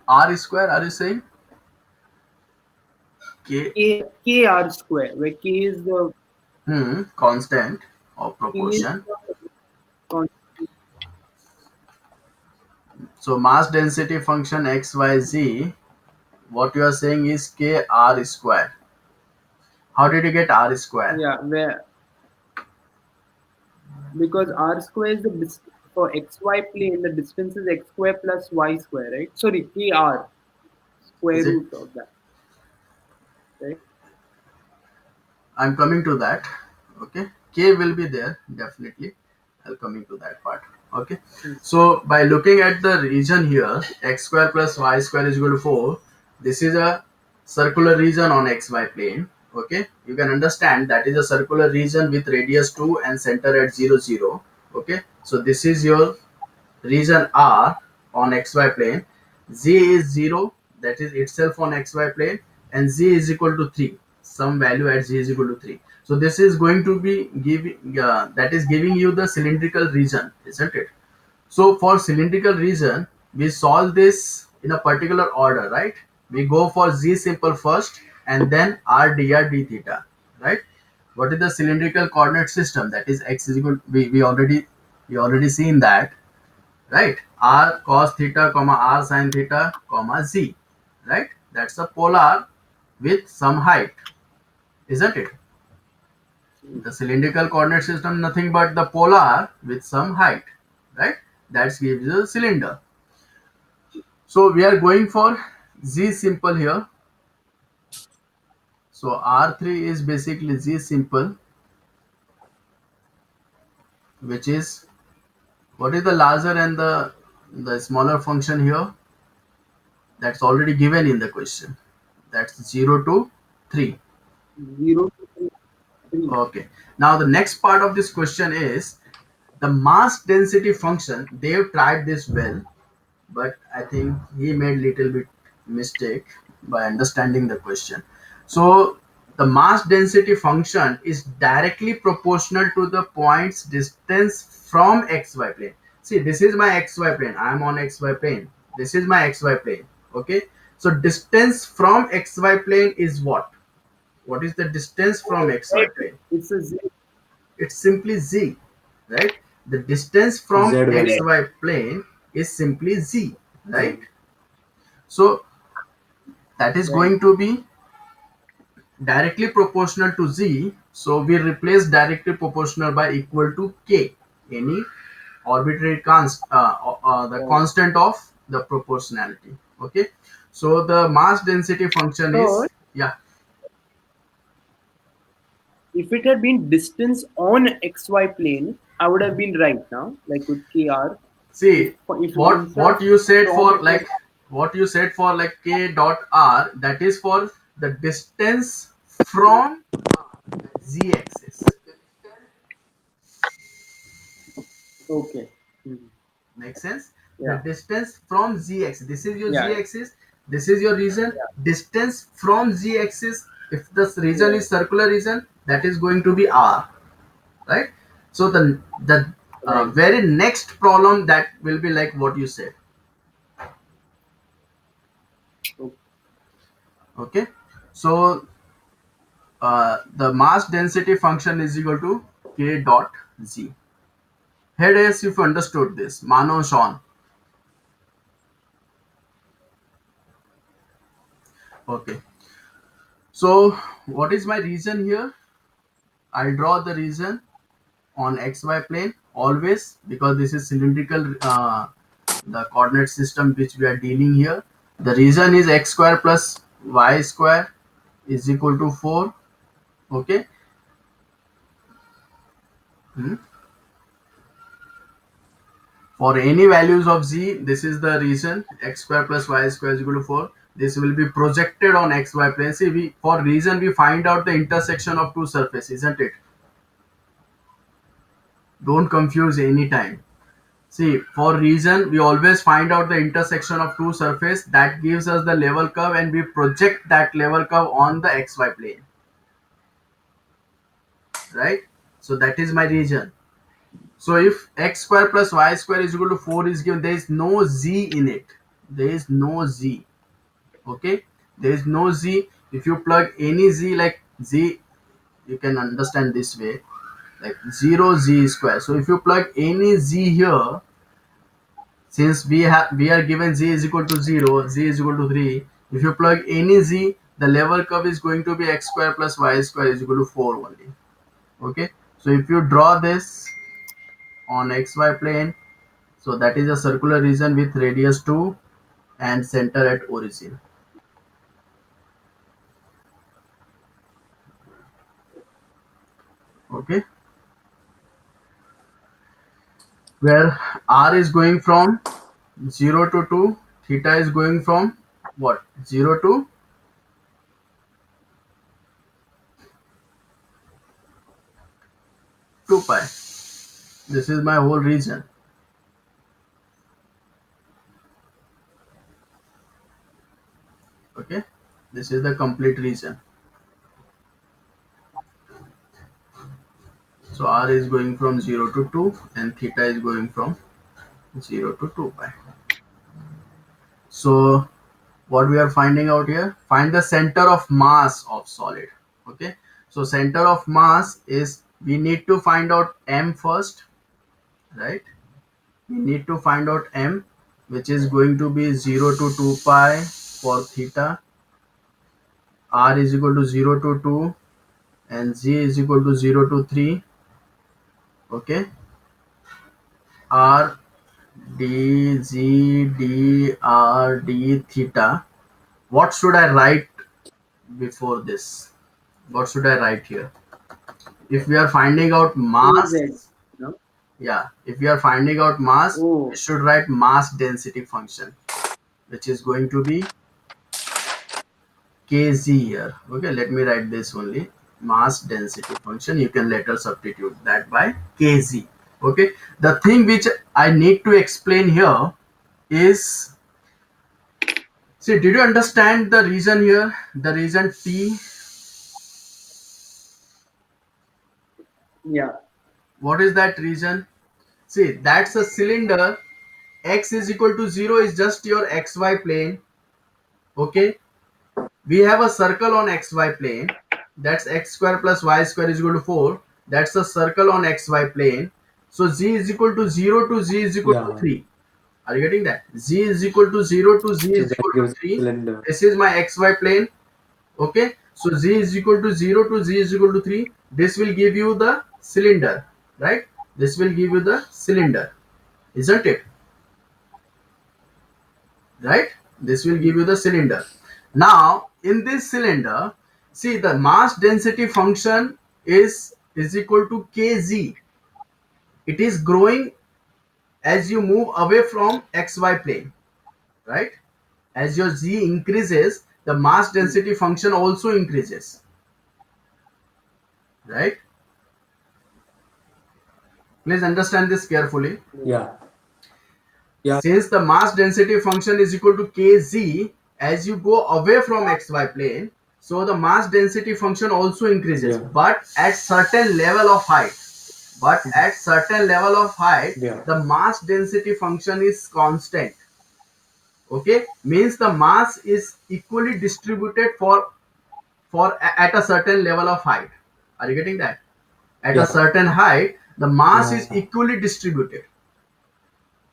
S2: r square, are you saying k?
S1: Kr square, where k is the
S2: Constant of
S1: k is
S2: proportion.
S1: the con-
S2: So mass density function xyz, what you are saying is k r square. How did you get r square?
S1: yeah, where because r square is the for xy plane, the distance is x square plus y square, right? Sorry, kr square
S2: Is it?
S1: root of that, right?
S2: I'm coming to that. Okay, k will be there definitely. I'll coming to that part. Okay, so by looking at the region here, x square plus y square is equal to 4. This is a circular region on xy plane. Okay, you can understand that is a circular region with radius 2 and center at 0 0. Okay, so this is your region R on xy plane. Z is 0, that is itself on xy plane, and z is equal to 3, some value at z is equal to 3. So this is going to be giving that is giving you the cylindrical region, isn't it? So for cylindrical region, we solve this in a particular order, right? We go for z simple first and then r dr d theta, right? What is the cylindrical coordinate system? That is x is equal, we already seen that, right? R cos theta comma r sin theta comma z, right? That's a polar with some height, isn't it? The cylindrical coordinate system nothing but the polar with some height, right? That gives you a cylinder. So we are going for z simple here. So R3 is basically z simple, which is, what is the larger and the smaller function here? That's already given in the question. That's 0 to 3.
S1: 0 to 3.
S2: Okay. Now the next part of this question is the mass density function. They've tried this well, but I think he made little bit mistake by understanding the question. So the mass density function is directly proportional to the point's distance from xy plane. See, this is my xy plane. I am on xy plane. This is my xy plane. Okay. So distance from xy plane is what? What is the distance from xy plane?
S1: It's a z.
S2: It's simply z, right? The distance from
S3: Z value.
S2: xy plane is simply z, right? So that is
S1: Right.
S2: going to be directly proportional to z. So we replace directly proportional by equal to k, any arbitrary the
S1: Right.
S2: constant of the proportionality. Okay, so the mass density function
S1: So
S2: is, yeah,
S1: if it had been distance on xy plane, I would have been right now, like with kr.
S2: See,
S1: if
S2: what you said
S1: from
S2: for
S1: it
S2: like, what you said for like k dot r, that is for the distance from z axis.
S1: okay. Mhm.
S2: Makes sense? The
S1: Yeah,
S2: distance from z axis, this is your
S1: yeah,
S2: z axis, this is your region.
S1: yeah,
S2: Distance from z axis, if the region
S1: yeah,
S2: is circular region, that is going to be r, right? So the
S1: right.
S2: very next problem that will be like what you said.
S1: Okay.
S2: Okay, so the mass density function is equal to k dot z. Head is if you understood this, Mano, Sean. Okay, so what is my region here? I'll draw the region on xy plane always, because this is cylindrical, the coordinate system which we are dealing here. The region is x square plus y square is equal to 4. Okay. Hmm. For any values of z, this is the region x square plus y square is equal to 4. This will be projected on xy plane. See, we for region we find out the intersection of two surfaces, isn't it? Don't confuse any time. See, for region we always find out the intersection of two surface, that gives us the level curve, and we project that level curve on the xy plane, right? So that is my region. So if x square plus y square is equal to 4 is given, there is no z in it. There is no z. Okay, there is no z. If you plug any z, like z, you can understand this way, like 0 z square. So if you plug any z here, since we are given z is equal to 0, z is equal to 3, if you plug any z, the level curve is going to be x square plus y square is equal to 4 only. Okay, so if you draw this on xy plane, so that is a circular region with radius 2 and center at origin. Okay, where r is going from 0 to 2, theta is going from what, 0 to 2 pi. This is my whole region. Okay, this is the complete region. So r is going from 0 to 2 and theta is going from 0 to 2 pi. So what we are finding out here, find the center of mass of solid. Okay, so center of mass is, we need to find out m first, right? We need to find out m, which is going to be 0 to 2 pi for theta, r is equal to 0 to 2, and z is equal to 0 to 3. Okay, r d z d r d theta. What should I write before this? What should I write here? If we are finding out
S1: Az,
S2: mass,
S1: no?
S2: yeah, if we are finding out mass, we
S1: Oh,
S2: should write mass density function, which is going to be kz here. Okay, let me write this only. Mass density function, you can later substitute that by kz. Okay, the thing which I need to explain here is, see, did you understand the reason here? The reason T,
S1: yeah,
S2: what is that reason? See, that's a cylinder. X is equal to 0 is just your xy plane. Okay, we have a circle on xy plane, that's x square plus y square is equal to 4. That's a circle on xy plane. So z is equal to 0 to z is equal to
S3: Yeah.
S2: 3. Are you getting that? Z is equal to 0 to z
S3: So
S2: is
S3: that
S2: equal to
S3: gives a
S2: 3.
S3: cylinder.
S2: This is my xy plane. Okay, so z is equal to 0 to z is equal to 3. This will give you the cylinder, right? This will give you the cylinder, isn't it? Right, this will give you the cylinder. Now in this cylinder, see, the mass density function is equal to kz. It is growing as you move away from xy plane, right? As your z increases, the mass density function also increases, right? Please understand this carefully.
S3: Yeah. Yeah.
S2: Since the mass density function is equal to kz, as you go away from xy plane, so the mass density function also increases,
S3: Yeah.
S2: but at certain level of height. But at certain level of height,
S3: Yeah.
S2: the mass density function is constant. Okay, means the mass is equally distributed at a certain level of height. Are you getting that? At a
S3: Yeah.
S2: certain height, the mass is
S3: Yeah.
S2: equally distributed,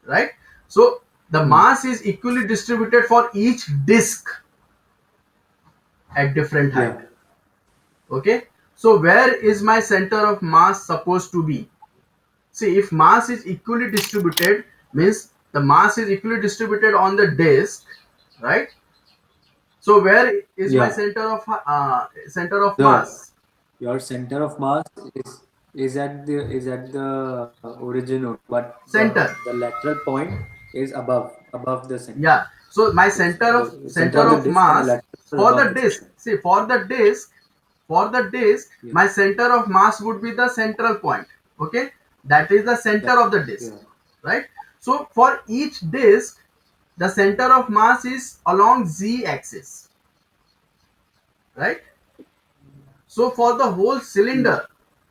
S2: right? So the mass is equally distributed for each disk at different height.
S3: Yeah.
S2: Okay, so where is my center of mass supposed to be? See, if mass is equally distributed, means the mass is equally distributed on the disk, right? So where is my
S3: Yeah.
S2: center of
S3: The
S2: mass?
S3: your center of mass is at the origin node, but
S2: Center.
S3: the lateral point is above the center.
S2: Yeah. So my
S3: It's the center
S2: center
S3: of the
S2: of
S3: disk and the
S2: mass
S3: lateral is
S2: for
S3: above
S2: the
S3: the
S2: disk.
S3: center.
S2: See, for the disk,
S3: Yeah.
S2: my center of mass would be the central point. Okay, that is the center of the disk,
S3: Yeah.
S2: right? So for each disk, the center of mass is along z axis, right? So for the whole cylinder,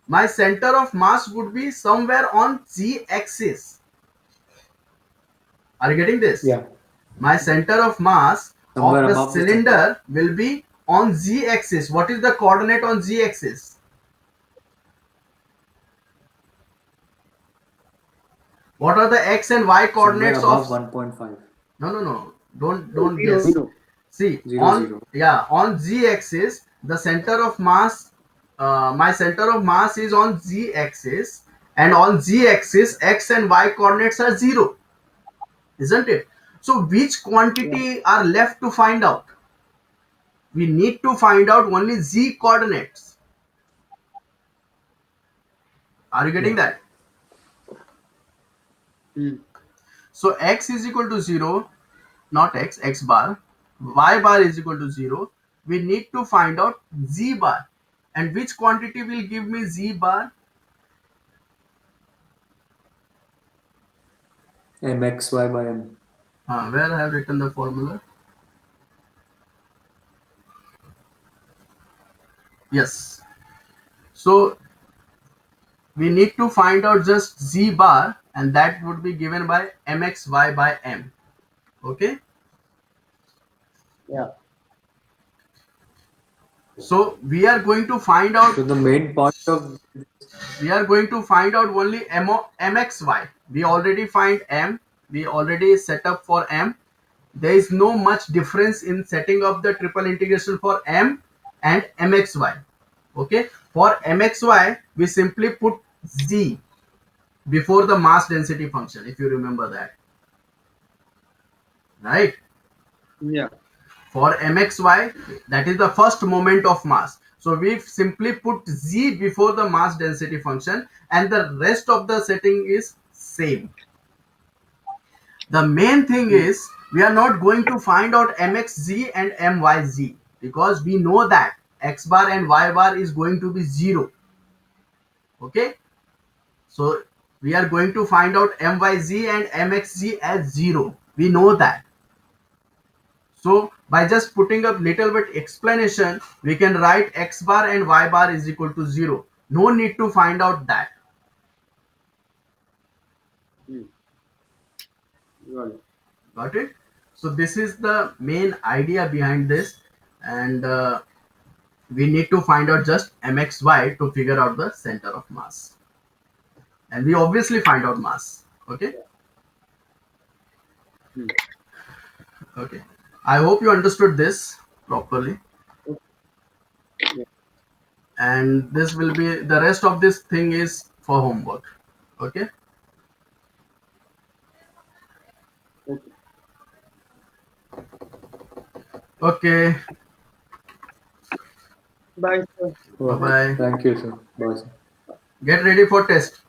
S2: my center of mass would be somewhere on z axis. Are you getting this?
S3: Yeah.
S2: My center of mass of
S3: Somewhere
S2: the
S3: above the center.
S2: cylinder will be on z axis. What is the coordinate on z axis? What are the x and y
S3: Somewhere
S2: coordinates
S3: above
S2: of?
S3: 1.5.
S2: No. Don't
S1: Zero,
S2: guess.
S1: zero.
S2: See,
S3: 0, 0.
S2: on z axis, the center of mass, my center of mass is on z axis, and on z axis, x and y coordinates are 0, isn't it? So which
S1: Yeah.
S2: quantity are left to find out? We need to find out only z coordinates. Are you getting
S3: Yeah.
S2: that?
S1: Hmm.
S2: So x is equal to 0, not x bar. Y bar is equal to 0. We need to find out z bar. And which quantity will give me z bar?
S3: Mxy by m.
S2: Where I have written the formula? Yes. So we need to find out just z bar, and that would be given by mxy by m. Okay.
S1: Yeah.
S2: So we are going to find out.
S3: So the main point of
S2: We are going to find out only mxy. We already find m. We already set up for m. There is no much difference in setting up the triple integration for m and mxy. Okay, for mxy we simply put z before the mass density function, if you remember that, right?
S1: Yeah.
S2: For mxy, that is the first moment of mass, so we simply put z before the mass density function, and the rest of the setting is same. The main thing is we are not going to find out mxz and myz, because we know that x bar and y bar is going to be 0. Okay, so we are going to find out myz and mxz as 0. We know that. So by just putting up little bit explanation, we can write x bar and y bar is equal to 0. No need to find out that.
S1: Hmm. Got it.
S2: Got it? So this is the main idea behind this, and we need to find out just mxy to figure out the center of mass, and we obviously find out mass. Okay.
S1: Hmm.
S2: Okay, I hope you understood this properly,
S1: Yeah.
S2: and this will be the rest of this thing is for homework. Okay.
S1: Okay.
S2: Okay.
S1: Bye, sir.
S2: Bye bye.
S3: Thank you, sir. Bye, sir.
S2: Get ready for test.